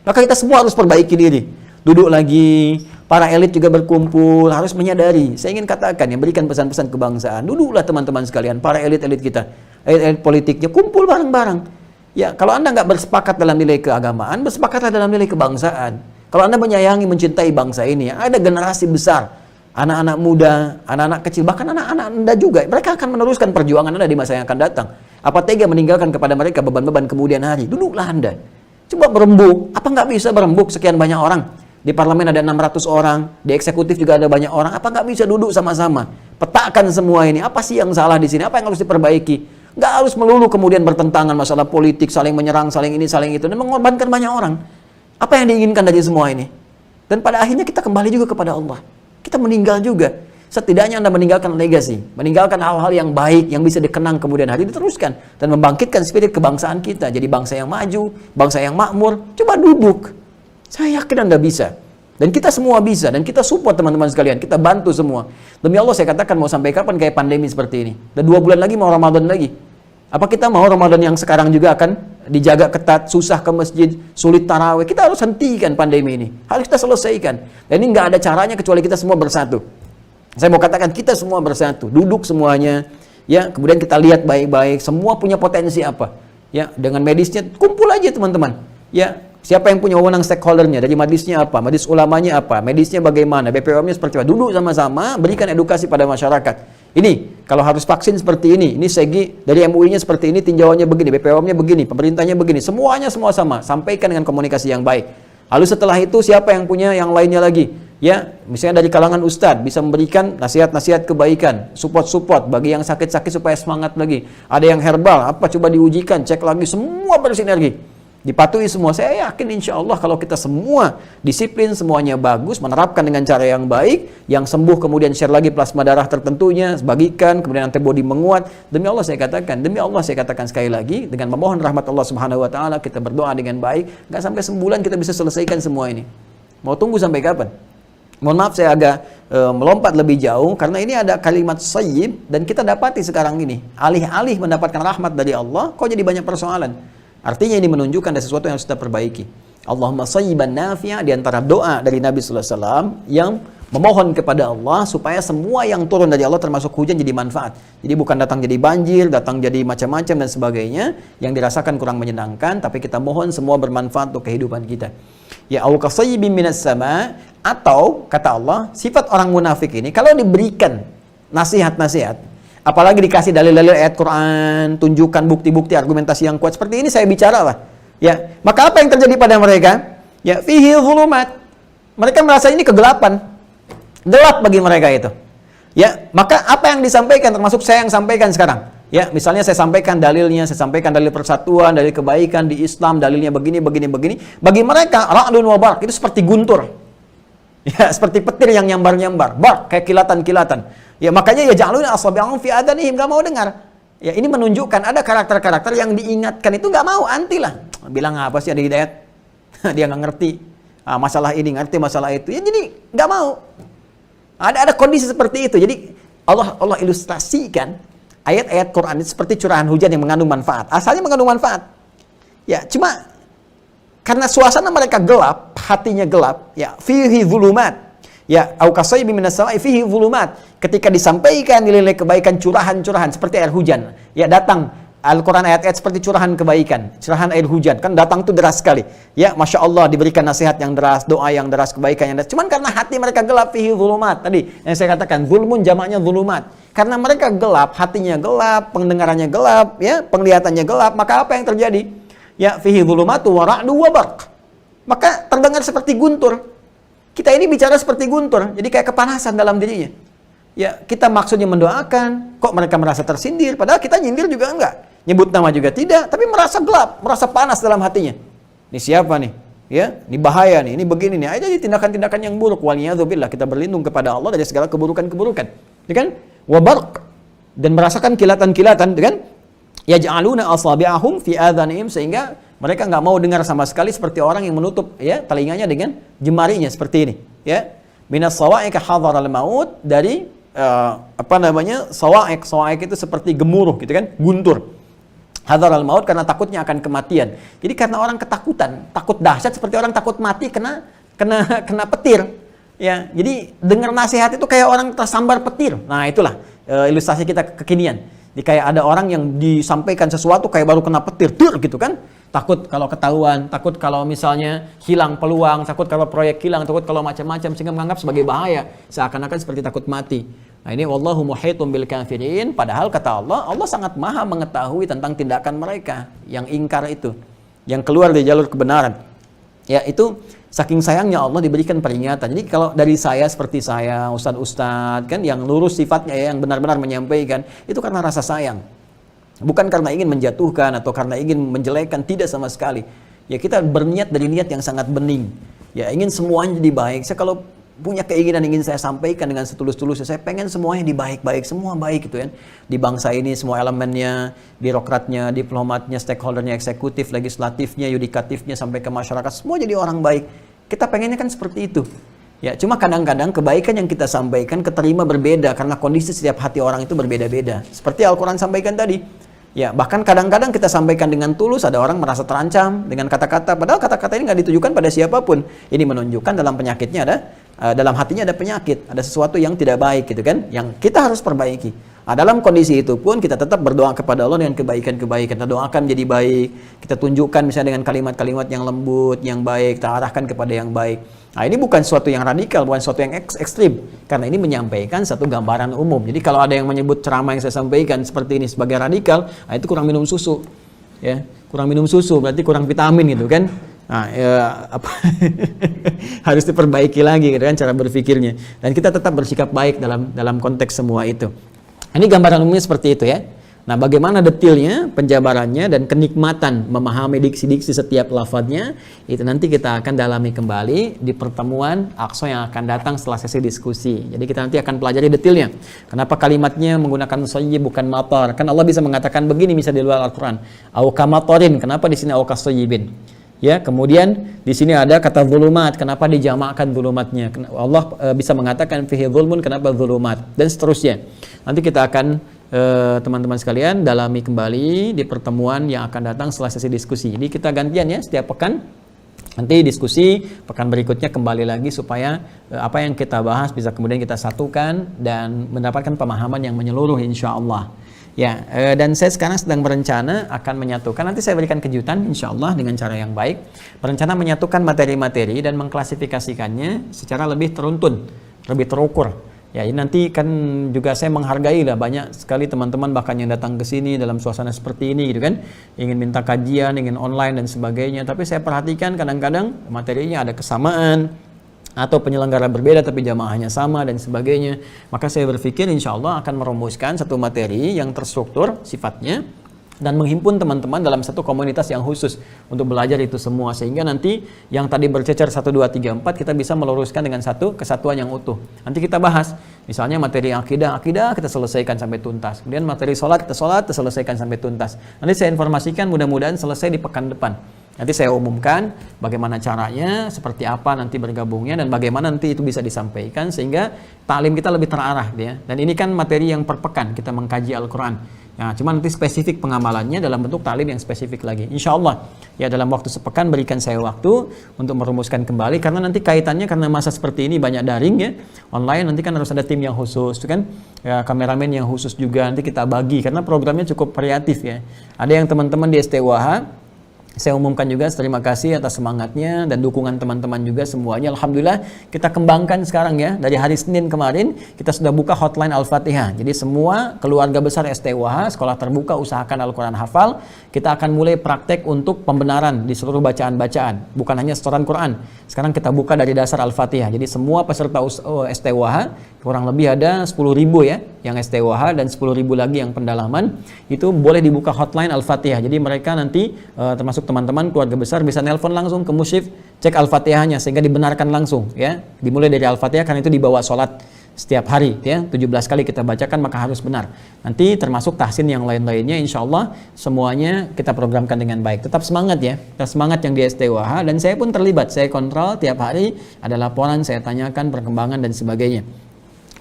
Maka kita semua harus perbaiki diri. Duduk lagi, para elit juga berkumpul, harus menyadari. Saya ingin katakan, yang berikan pesan-pesan kebangsaan. Duduklah teman-teman sekalian, para elit-elit kita. Elit-elit politiknya, kumpul bareng-bareng. Ya, kalau Anda nggak bersepakat dalam nilai keagamaan, bersepakatlah dalam nilai kebangsaan. Kalau Anda menyayangi, mencintai bangsa ini, ada generasi besar. Anak-anak muda, anak-anak kecil, bahkan anak-anak Anda juga. Mereka akan meneruskan perjuangan Anda di masa yang akan datang. Apa tega meninggalkan kepada mereka beban-beban kemudian hari? Duduklah Anda. Coba berembuk, apa nggak bisa berembuk sekian banyak orang? Di parlemen ada 600 orang, di eksekutif juga ada banyak orang, apa nggak bisa duduk sama-sama? Petakan semua ini, apa sih yang salah di sini, apa yang harus diperbaiki? Nggak harus melulu kemudian bertentangan masalah politik, saling menyerang, saling ini, saling itu, dan mengorbankan banyak orang. Apa yang diinginkan dari semua ini? Dan pada akhirnya kita kembali juga kepada Allah. Kita meninggal juga. Setidaknya Anda meninggalkan legacy, meninggalkan hal-hal yang baik, yang bisa dikenang kemudian hari diteruskan. Dan membangkitkan spirit kebangsaan kita. Jadi bangsa yang maju, bangsa yang makmur. Coba duduk. Saya yakin Anda bisa. Dan kita semua bisa, dan kita support teman-teman sekalian, kita bantu semua. Demi Allah saya katakan, mau sampai kapan kayak pandemi seperti ini? Dan 2 bulan lagi mau Ramadan lagi. Apa kita mau Ramadan yang sekarang juga akan dijaga ketat, susah ke masjid, sulit tarawih? Kita harus hentikan pandemi ini, harus kita selesaikan. Dan ini nggak ada caranya kecuali kita semua bersatu. Saya mau katakan kita semua bersatu, duduk semuanya, ya. Kemudian kita lihat baik-baik, semua punya potensi apa, ya. Dengan medisnya, kumpul aja teman-teman, ya. Siapa yang punya wewenang stakeholdernya, dari majlisnya apa, majlis ulamanya apa, medisnya bagaimana, BPOM-nya seperti apa. Duduk sama-sama, berikan edukasi pada masyarakat. Ini, kalau harus vaksin seperti ini segi dari MUI-nya seperti ini, tinjauannya begini, BPOM-nya begini, pemerintahnya begini. Semuanya semua sama, sampaikan dengan komunikasi yang baik. Lalu setelah itu siapa yang punya yang lainnya lagi? Ya, misalnya dari kalangan ustadz bisa memberikan nasihat-nasihat kebaikan, support-support bagi yang sakit-sakit supaya semangat lagi. Ada yang herbal, apa coba diujikan, cek lagi, semua bersinergi. Dipatuhi semua. Saya yakin insya Allah kalau kita semua disiplin, semuanya bagus, menerapkan dengan cara yang baik, yang sembuh kemudian share lagi plasma darah tertentunya, bagikan, kemudian antibodi menguat. Demi Allah saya katakan sekali lagi, dengan memohon rahmat Allah Subhanahu Wa Taala, kita berdoa dengan baik, nggak sampai sebulan kita bisa selesaikan semua ini. Mau tunggu sampai kapan? Mohon maaf saya agak melompat lebih jauh, karena ini ada kalimat sayyib, dan kita dapati sekarang ini, alih-alih mendapatkan rahmat dari Allah, kok jadi banyak persoalan. Artinya ini menunjukkan ada sesuatu yang harus kita perbaiki. Allahumma sayyiban nafi'a, di antara doa dari Nabi sallallahu alaihi wasallam yang memohon kepada Allah supaya semua yang turun dari Allah termasuk hujan jadi manfaat. Jadi bukan datang jadi banjir, datang jadi macam-macam dan sebagainya yang dirasakan kurang menyenangkan, tapi kita mohon semua bermanfaat untuk kehidupan kita. Ya au kasayyibin minas sama, atau kata Allah, sifat orang munafik ini kalau diberikan nasihat-nasihat, apalagi dikasih dalil-dalil ayat Quran, tunjukkan bukti-bukti argumentasi yang kuat seperti ini saya bicara lah. Ya, maka apa yang terjadi pada mereka? Ya, fihi zulumat. Mereka merasa ini kegelapan. Gelap bagi mereka itu. Ya, maka apa yang disampaikan termasuk saya yang sampaikan sekarang. Ya, misalnya saya sampaikan dalilnya, saya sampaikan dalil persatuan, dalil kebaikan di Islam, dalilnya begini. Bagi mereka ra'dun wa barq itu seperti guntur. Ya, seperti petir yang nyambar-nyambar, barq kayak kilatan-kilatan. Ya makanya ya ja'aluna asabi'ahum fi adanihim, enggak mau dengar. Ya ini menunjukkan ada karakter-karakter yang diingatkan itu enggak mau, anti lah. Bilang apa sih ada hidayat? Dia enggak ngerti. Masalah ini ngerti, masalah itu. Ya jadi enggak mau. Ada kondisi seperti itu. Jadi Allah ilustrasikan ayat-ayat Quran itu seperti curahan hujan yang mengandung manfaat. Asalnya mengandung manfaat. Ya, cuma karena suasana mereka gelap, hatinya gelap, ya fihi zulumat. Ya, au kasayyibin minas sama'i fihi zulumat. Ketika disampaikan nilai kebaikan curahan-curahan seperti air hujan. Ya, datang Al-Quran ayat-ayat seperti curahan kebaikan, curahan air hujan. Kan datang tuh deras sekali. Ya, Masya Allah diberikan nasihat yang deras, doa yang deras, kebaikan yang deras. Cuman karena hati mereka gelap, fihi zulumat. Tadi yang saya katakan, zulmun jamaknya zulumat. Karena mereka gelap, hatinya gelap, pendengarannya gelap, ya, penglihatannya gelap. Maka apa yang terjadi? Ya, fihi zulumatu wa ra'du wa barq. Maka terdengar seperti guntur. Kita ini bicara seperti guntur, jadi kayak kepanasan dalam dirinya. Ya, kita maksudnya mendoakan, kok mereka merasa tersindir, padahal kita nyindir juga enggak. Nyebut nama juga tidak, tapi merasa gelap, merasa panas dalam hatinya. Ini siapa nih? Ya, ini bahaya nih, ini begini nih. Ada tindakan-tindakan yang buruk. Waliyadzubillah, kita berlindung kepada Allah dari segala keburukan-keburukan. Ya kan? Wa barq, dan merasakan kilatan-kilatan, kan? Yaj'aluna asabi'ahum fi adhanihim, sehingga mereka nggak mau dengar sama sekali, seperti orang yang menutup ya telinganya dengan jemarinya seperti ini. Ya, minas sawa'iq hadaral maut, dari sawa'iq. Sawa'iq itu seperti gemuruh gitu kan, guntur. Hadaral maut karena takutnya akan kematian. Jadi karena orang ketakutan, takut dahsyat seperti orang takut mati kena petir. Ya, jadi dengar nasihat itu kayak orang tersambar petir. Nah, itulah ilustrasi kita kekinian. Jadi kayak ada orang yang disampaikan sesuatu kayak baru kena petir, gitu kan. Takut kalau ketahuan, takut kalau misalnya hilang peluang, takut kalau proyek hilang, takut kalau macam-macam, sehingga menganggap sebagai bahaya, seakan-akan seperti takut mati. Nah, ini wallahu muhitun bil kafirin, padahal kata Allah sangat maha mengetahui tentang tindakan mereka yang ingkar itu, yang keluar dari jalur kebenaran. Ya, itu saking sayangnya Allah diberikan peringatan. Jadi kalau dari saya seperti saya, ustadz-ustadz kan yang lurus sifatnya, yang benar-benar menyampaikan, itu karena rasa sayang. Bukan karena ingin menjatuhkan atau karena ingin menjelekkan, tidak sama sekali. Ya kita berniat dari niat yang sangat bening. Ya ingin semuanya jadi baik. Saya kalau punya keinginan ingin saya sampaikan dengan setulus-tulusnya, saya pengen semuanya dibaik-baik, semua baik gitu kan. Di bangsa ini semua elemennya, birokratnya, diplomatnya, stakeholdernya, eksekutif, legislatifnya, yudikatifnya sampai ke masyarakat, semua jadi orang baik. Kita pengennya kan seperti itu. Ya, cuma kadang-kadang kebaikan yang kita sampaikan keterima berbeda karena kondisi setiap hati orang itu berbeda-beda. Seperti Al-Quran sampaikan tadi. Ya, bahkan kadang-kadang kita sampaikan dengan tulus, ada orang merasa terancam dengan kata-kata, padahal kata-kata ini nggak ditujukan pada siapapun. Ini menunjukkan dalam penyakitnya ada, dalam hatinya ada penyakit, ada sesuatu yang tidak baik gitu kan, yang kita harus perbaiki. Nah, dalam kondisi itu pun kita tetap berdoa kepada Allah dengan kebaikan-kebaikan. Kita doakan jadi baik, kita tunjukkan misalnya dengan kalimat-kalimat yang lembut, yang baik, kita arahkan kepada yang baik. Nah, ini bukan sesuatu yang radikal, bukan sesuatu yang ekstrim, karena ini menyampaikan satu gambaran umum. Jadi kalau ada yang menyebut ceramah yang saya sampaikan seperti ini sebagai radikal, nah itu kurang minum susu, ya, kurang minum susu berarti kurang vitamin gitu kan. Nah, ya, harus diperbaiki lagi gitu kan cara berpikirnya. Dan kita tetap bersikap baik dalam konteks semua itu. Ini gambaran umumnya seperti itu ya. Nah, bagaimana detailnya, penjabarannya, dan kenikmatan memahami diksi-diksi setiap lafadznya, itu nanti kita akan dalami kembali di pertemuan Aqsa yang akan datang setelah sesi diskusi. Jadi kita nanti akan pelajari detailnya. Kenapa kalimatnya menggunakan sayyib bukan matar? Kan Allah bisa mengatakan begini bisa di luar Al-Quran. Au kamatorin, kenapa di sini au kasayyibin? Ya, kemudian di sini ada kata zulumat, kenapa dijamakkan zulumatnya? Allah bisa mengatakan fihi zulmun, kenapa zulumat? Dan seterusnya. Nanti kita akan teman-teman sekalian dalami kembali di pertemuan yang akan datang setelah sesi diskusi. Jadi kita gantian ya setiap pekan. Nanti diskusi pekan berikutnya kembali lagi supaya apa yang kita bahas bisa kemudian kita satukan dan mendapatkan pemahaman yang menyeluruh insya Allah. Ya, dan saya sekarang sedang berencana akan menyatukan, nanti saya berikan kejutan insya Allah dengan cara yang baik. Berencana menyatukan materi-materi dan mengklasifikasikannya secara lebih teruntun, lebih terukur. Ya, ini nanti kan juga saya menghargai lah banyak sekali teman-teman bahkan yang datang ke sini dalam suasana seperti ini gitu kan, ingin minta kajian, ingin online dan sebagainya. Tapi saya perhatikan kadang-kadang materinya ada kesamaan atau penyelenggara berbeda tapi jamaahnya sama dan sebagainya. Maka saya berpikir insya Allah akan merumuskan satu materi yang terstruktur sifatnya dan menghimpun teman-teman dalam satu komunitas yang khusus untuk belajar itu semua, sehingga nanti yang tadi bercecer 1, 2, 3, 4 kita bisa meluruskan dengan satu kesatuan yang utuh. Nanti kita bahas misalnya materi akidah kita selesaikan sampai tuntas, kemudian materi sholat kita selesaikan sampai tuntas. Nanti saya informasikan mudah-mudahan selesai di pekan depan. Nanti saya umumkan bagaimana caranya, seperti apa nanti bergabungnya, dan bagaimana nanti itu bisa disampaikan sehingga taklim kita lebih terarah ya. Dan ini kan materi yang per pekan kita mengkaji Al-Quran. Nah, cuma nanti spesifik pengamalannya dalam bentuk taklim yang spesifik lagi. Insya Allah ya dalam waktu sepekan berikan saya waktu untuk merumuskan kembali, karena nanti kaitannya karena masa seperti ini banyak daring ya, online nanti kan harus ada tim yang khusus, itu kan ya, kameramen yang khusus juga nanti kita bagi karena programnya cukup variatif ya. Ada yang teman-teman di STWH. Saya umumkan juga terima kasih atas semangatnya dan dukungan teman-teman juga semuanya. Alhamdulillah kita kembangkan sekarang ya. Dari hari Senin kemarin kita sudah buka hotline Al-Fatihah. Jadi semua keluarga besar STWH, sekolah terbuka usahakan Al-Quran hafal, kita akan mulai praktek untuk pembenaran di seluruh bacaan-bacaan. Bukan hanya setoran Quran. Sekarang kita buka dari dasar Al-Fatihah. Jadi semua peserta STWH, kurang lebih ada 10.000 ya yang STWH dan 10.000 lagi yang pendalaman, itu boleh dibuka hotline Al-Fatihah. Jadi mereka nanti termasuk teman-teman keluarga besar bisa nelpon langsung ke musyif, cek Al-Fatihahnya sehingga dibenarkan langsung ya. Dimulai dari Al-Fatihah karena itu dibawa sholat setiap hari ya, 17 kali kita bacakan maka harus benar. Nanti termasuk tahsin yang lain-lainnya insya Allah semuanya kita programkan dengan baik. Tetap semangat ya, tetap semangat yang di STWH, dan saya pun terlibat, saya kontrol tiap hari, ada laporan, saya tanyakan perkembangan dan sebagainya.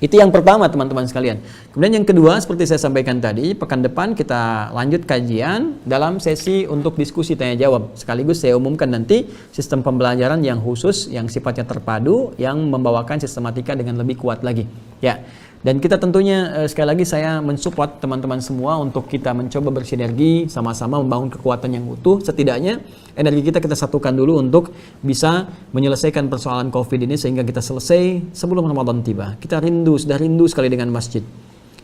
Itu yang pertama teman-teman sekalian. Kemudian yang kedua seperti saya sampaikan tadi, pekan depan kita lanjut kajian dalam sesi untuk diskusi tanya jawab. Sekaligus saya umumkan nanti sistem pembelajaran yang khusus, yang sifatnya terpadu, yang membawakan sistematika dengan lebih kuat lagi. Ya. Dan kita tentunya sekali lagi saya mensupport teman-teman semua untuk kita mencoba bersinergi sama-sama membangun kekuatan yang utuh. Setidaknya energi kita satukan dulu untuk bisa menyelesaikan persoalan COVID ini sehingga kita selesai sebelum Ramadan tiba. Kita sudah rindu sekali dengan masjid.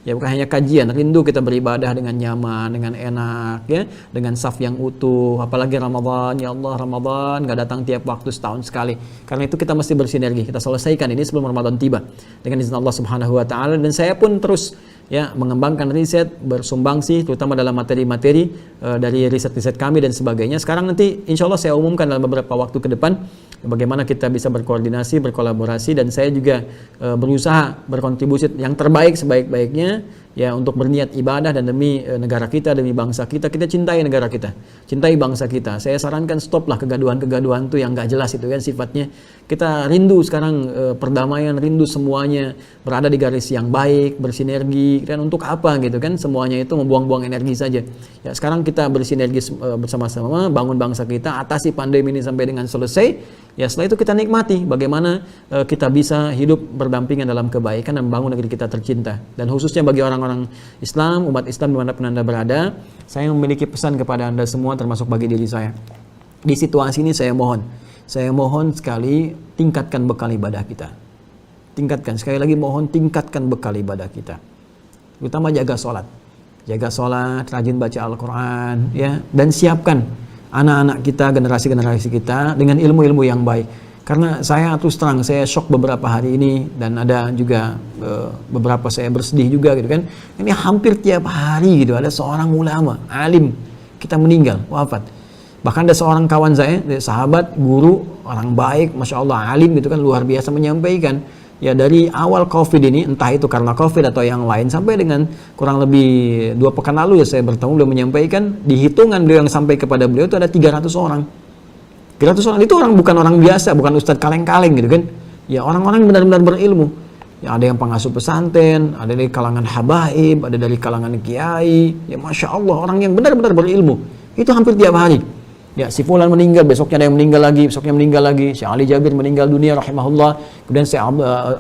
Ya, bukan hanya kajian, rindu kita beribadah dengan nyaman, dengan enak ya, dengan saf yang utuh. Apalagi Ramadan, ya Allah, Ramadan nggak datang tiap waktu, setahun sekali. Karena itu kita mesti bersinergi, kita selesaikan ini sebelum Ramadan tiba dengan izin Allah Subhanahu wa taala. Dan saya pun terus ya, mengembangkan riset, bersumbangsi terutama dalam materi-materi dari riset-riset kami dan sebagainya. Sekarang nanti insya Allah saya umumkan dalam beberapa waktu ke depan bagaimana kita bisa berkoordinasi, berkolaborasi, dan saya juga berusaha berkontribusi yang terbaik sebaik-baiknya ya untuk berniat ibadah dan demi negara kita, demi bangsa kita. Kita cintai negara kita, cintai bangsa kita. Saya sarankan stoplah kegaduhan-kegaduhan itu yang nggak jelas itu kan sifatnya. Kita rindu sekarang perdamaian, rindu semuanya berada di garis yang baik, bersinergi, dan untuk apa gitu kan, semuanya itu membuang-buang energi saja. Ya sekarang kita bersinergi bersama-sama, bangun bangsa kita, atasi pandemi ini sampai dengan selesai. Ya setelah itu kita nikmati bagaimana kita bisa hidup berdampingan dalam kebaikan dan membangun negeri kita tercinta. Dan khususnya bagi orang-orang Islam, umat Islam dimanapun Anda berada, saya memiliki pesan kepada Anda semua termasuk bagi diri saya. Di situasi ini saya mohon sekali tingkatkan bekal ibadah kita. Tingkatkan, sekali lagi mohon tingkatkan bekal ibadah kita. Terutama jaga sholat, rajin baca Al-Quran, ya, dan siapkan anak-anak kita, generasi-generasi kita dengan ilmu-ilmu yang baik. Karena saya terus terang, saya shock beberapa hari ini, dan ada juga beberapa saya bersedih juga gitu kan. Ini hampir tiap hari gitu ada seorang ulama, alim kita meninggal, wafat. Bahkan ada seorang kawan saya, sahabat, guru, orang baik, Masya Allah, alim gitu kan, luar biasa menyampaikan. Ya dari awal COVID ini, entah itu karena COVID atau yang lain, sampai dengan kurang lebih 2 pekan lalu ya saya bertemu, beliau menyampaikan, di hitungan beliau yang sampai kepada beliau itu ada 300 orang. 300 orang itu bukan orang biasa, bukan ustadz kaleng-kaleng gitu kan. Ya orang-orang benar-benar berilmu. Ya ada yang pengasuh pesantren, ada dari kalangan habaib, ada dari kalangan kiai. Ya Masya Allah, orang yang benar-benar berilmu. Itu hampir tiap hari. Ya, si fulan meninggal, besoknya ada yang meninggal lagi, besoknya meninggal lagi. Syekh Ali Jabir meninggal dunia rahimahullah. Kemudian Syekh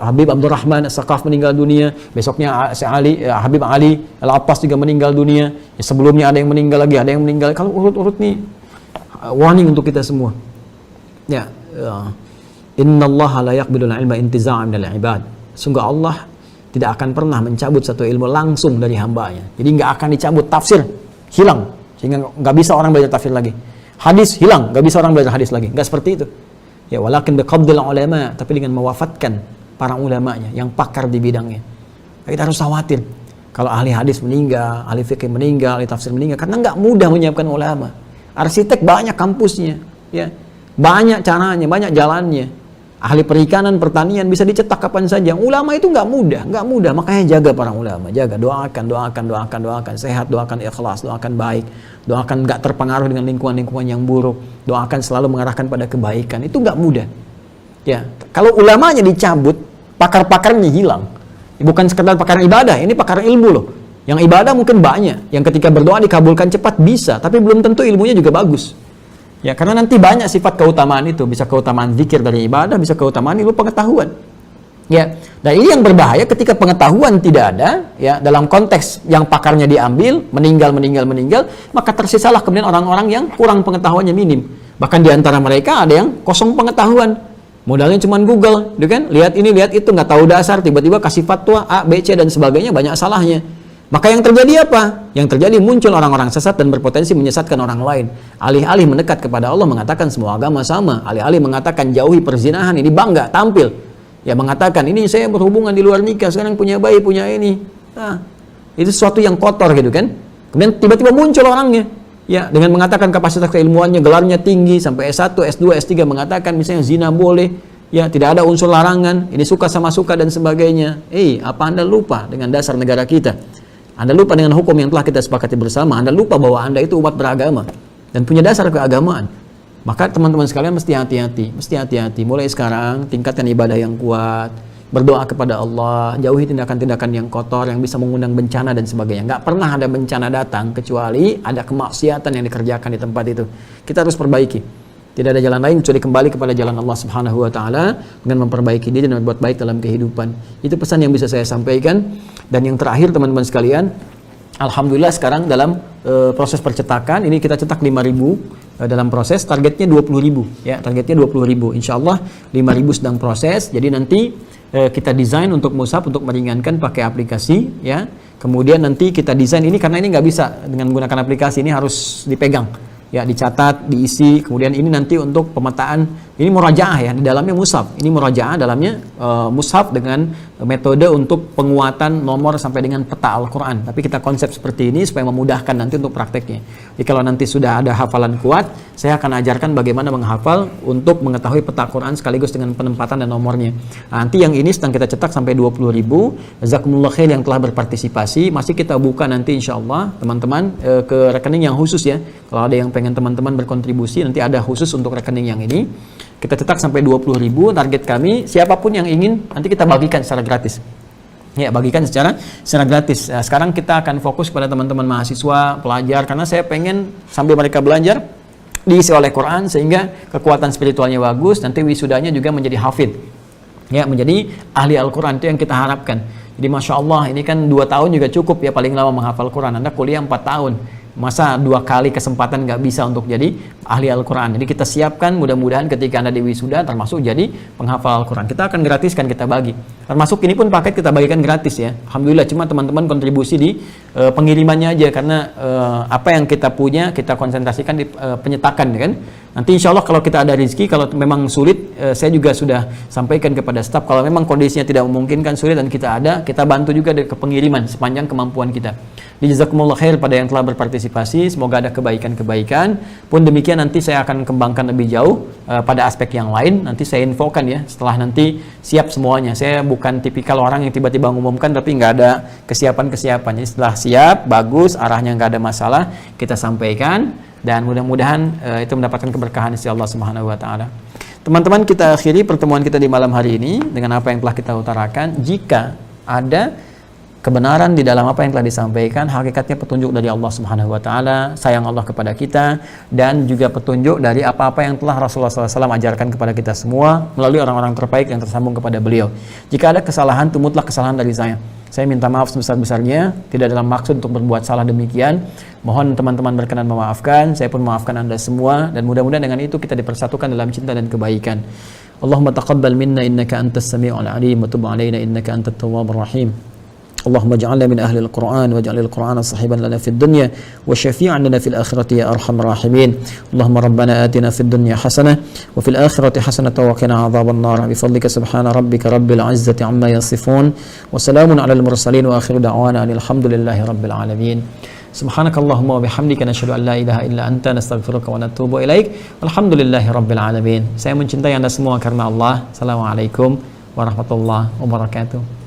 Habib Abdurrahman As-Saqaf meninggal dunia. Besoknya Syekh Habib Ali Al-Appas juga meninggal dunia. Ya, sebelumnya ada yang meninggal lagi, ada yang meninggal. Kalau urut-urut nih warning untuk kita semua. Ya, innallaha la yaqbidul ilma intiza'an minal ibad. Sungguh Allah tidak akan pernah mencabut satu ilmu langsung dari hambanya. Jadi nggak akan dicabut, tafsir hilang sehingga nggak bisa orang belajar tafsir lagi. Hadis hilang, nggak bisa orang belajar hadis lagi. Nggak seperti itu. Ya, walakin biqabdil ulama, tapi dengan mewafatkan para ulamanya yang pakar di bidangnya. Kita harus khawatir kalau ahli hadis meninggal, ahli fikih meninggal, ahli tafsir meninggal, karena nggak mudah menyiapkan ulama. Arsitek banyak kampusnya, ya, banyak caranya, banyak jalannya. Ahli perikanan, pertanian bisa dicetak kapan saja. Ulama itu nggak mudah. Makanya jaga para ulama, jaga, doakan, sehat, doakan ikhlas, doakan baik, doakan nggak terpengaruh dengan lingkungan-lingkungan yang buruk, doakan selalu mengarahkan pada kebaikan. Itu nggak mudah. Ya, kalau ulamanya dicabut, pakar-pakarnya hilang. Bukan sekedar pakar ibadah, ini pakar ilmu loh. Yang ibadah mungkin banyak, yang ketika berdoa dikabulkan cepat bisa, tapi belum tentu ilmunya juga bagus. Ya, karena nanti banyak sifat keutamaan itu, bisa keutamaan zikir dari ibadah, bisa keutamaan ilmu pengetahuan. Ya, dan ini yang berbahaya ketika pengetahuan tidak ada, ya, dalam konteks yang pakarnya diambil, meninggal, maka tersisalah kemudian orang-orang yang kurang pengetahuannya minim. Bahkan di antara mereka ada yang kosong pengetahuan. Modalnya cuma Google, gitu kan? Lihat ini, lihat itu, nggak tahu dasar, tiba-tiba kasih fatwa A, B, C dan sebagainya, banyak salahnya. Maka yang terjadi apa? Yang terjadi muncul orang-orang sesat dan berpotensi menyesatkan orang lain. Alih-alih mendekat kepada Allah, mengatakan semua agama sama. Alih-alih mengatakan jauhi perzinahan, ini bangga, tampil. Ya mengatakan, ini saya berhubungan di luar nikah, sekarang punya bayi, punya ini. Nah, itu sesuatu yang kotor gitu kan. Kemudian tiba-tiba muncul orangnya. Ya, dengan mengatakan kapasitas keilmuannya, gelarnya tinggi, sampai S1, S2, S3 mengatakan misalnya zina boleh. Ya, tidak ada unsur larangan, ini suka sama suka dan sebagainya. Apa Anda lupa dengan dasar negara kita? Anda lupa dengan hukum yang telah kita sepakati bersama. Anda lupa bahwa Anda itu umat beragama dan punya dasar keagamaan. Maka teman-teman sekalian mesti hati-hati. Mulai sekarang tingkatkan ibadah yang kuat, berdoa kepada Allah, jauhi tindakan-tindakan yang kotor yang bisa mengundang bencana dan sebagainya. Nggak pernah ada bencana datang kecuali ada kemaksiatan yang dikerjakan di tempat itu. Kita harus perbaiki. Tidak ada jalan lain kecuali kembali kepada jalan Allah Subhanahu wa taala dengan memperbaiki diri dan berbuat baik dalam kehidupan. Itu pesan yang bisa saya sampaikan. Dan yang terakhir teman-teman sekalian, alhamdulillah sekarang dalam proses percetakan ini kita cetak 5.000 dalam proses, targetnya 20.000 ya, targetnya 20.000. Insyaallah 5.000 sedang proses. Jadi nanti kita desain untuk mushaf untuk meringankan pakai aplikasi ya. Kemudian nanti kita desain ini karena ini nggak bisa dengan menggunakan aplikasi, ini harus dipegang. Ya, dicatat, diisi, kemudian ini nanti untuk pemetaan, ini murajaah ya, di dalamnya mushaf, ini murajaah dalamnya mushaf dengan metode untuk penguatan nomor sampai dengan peta Al-Quran. Tapi kita konsep seperti ini supaya memudahkan nanti untuk prakteknya. Jadi kalau nanti sudah ada hafalan kuat, saya akan ajarkan bagaimana menghafal untuk mengetahui peta Quran sekaligus dengan penempatan dan nomornya. Nah, nanti yang ini sedang kita cetak sampai 20.000. Jazakumullah khair yang telah berpartisipasi. Masih kita buka nanti insya Allah teman-teman ke rekening yang khusus ya. Kalau ada yang pengen teman-teman berkontribusi, nanti ada khusus untuk rekening yang ini. Kita cetak sampai 20.000, target kami siapapun yang ingin nanti kita bagikan secara gratis. Ya, bagikan secara gratis. Nah, sekarang kita akan fokus pada teman-teman mahasiswa, pelajar, karena saya pengen sambil mereka belajar diisi oleh Quran sehingga kekuatan spiritualnya bagus, nanti wisudanya juga menjadi hafid. Ya, menjadi ahli Al-Quran, itu yang kita harapkan. Jadi Masya Allah, ini kan 2 tahun juga cukup ya paling lama menghafal Quran. Anda kuliah 4 tahun. Masa 2 kali kesempatan nggak bisa untuk jadi ahli Al-Quran. Jadi kita siapkan mudah-mudahan ketika Anda di wisuda termasuk jadi penghafal Al-Quran. Kita akan gratiskan, kita bagi. Termasuk ini pun paket kita bagikan gratis ya. Alhamdulillah, cuma teman-teman kontribusi di pengirimannya aja karena apa yang kita punya kita konsentrasikan di penyetakan kan. Nanti insya Allah kalau kita ada rezeki, kalau memang sulit, saya juga sudah sampaikan kepada staf, kalau memang kondisinya tidak memungkinkan sulit dan kita ada, kita bantu juga dari pengiriman sepanjang kemampuan kita. Jazakumullah khair pada yang telah berpartisipasi, semoga ada kebaikan-kebaikan. Pun demikian nanti saya akan kembangkan lebih jauh pada aspek yang lain, nanti saya infokan ya, setelah nanti siap semuanya. Saya bukan tipikal orang yang tiba-tiba mengumumkan tapi nggak ada kesiapan-kesiapan. Jadi setelah siap, bagus, arahnya nggak ada masalah, kita sampaikan. Dan mudah-mudahan itu mendapatkan keberkahan dari Allah Subhanahu wa taala. Teman-teman, kita akhiri pertemuan kita di malam hari ini dengan apa yang telah kita utarakan. Jika ada kebenaran di dalam apa yang telah disampaikan, hakikatnya petunjuk dari Allah Subhanahu wa taala, sayang Allah kepada kita, dan juga petunjuk dari apa-apa yang telah Rasulullah SAW ajarkan kepada kita semua melalui orang-orang terbaik yang tersambung kepada beliau. Jika ada kesalahan, itu mutlak kesalahan dari saya. Saya minta maaf sebesar-besarnya, tidak dalam maksud untuk berbuat salah demikian. Mohon teman-teman berkenan memaafkan, saya pun memaafkan Anda semua, dan mudah-mudahan dengan itu kita dipersatukan dalam cinta dan kebaikan. Allahumma taqabbal minna innaka antas sami'ul alim wa tub alaina innaka antat tawwabur rahim. اللهم اجعلنا من أهل القرآن واجعل القرآن صاحبا لنا في الدنيا وشفيعا لنا في الآخرة يا أرحم الراحمين. اللهم ربنا آتنا في الدنيا حسنة وفي الآخرة حسنة وقنا عذاب النار بفضلك سبحان ربك رب العزة عما يصفون وسلام على المرسلين وآخر دعوانا أن الحمد لله رب العالمين. سبحانك اللهم وبحمدك نشهد أن لا إله إلا أنت نستغفرك ونتوب إليك والحمد لله رب العالمين. Saya mencintai Anda semua karena Allah. Assalamualaikum warahmatullahi wabarakatuh.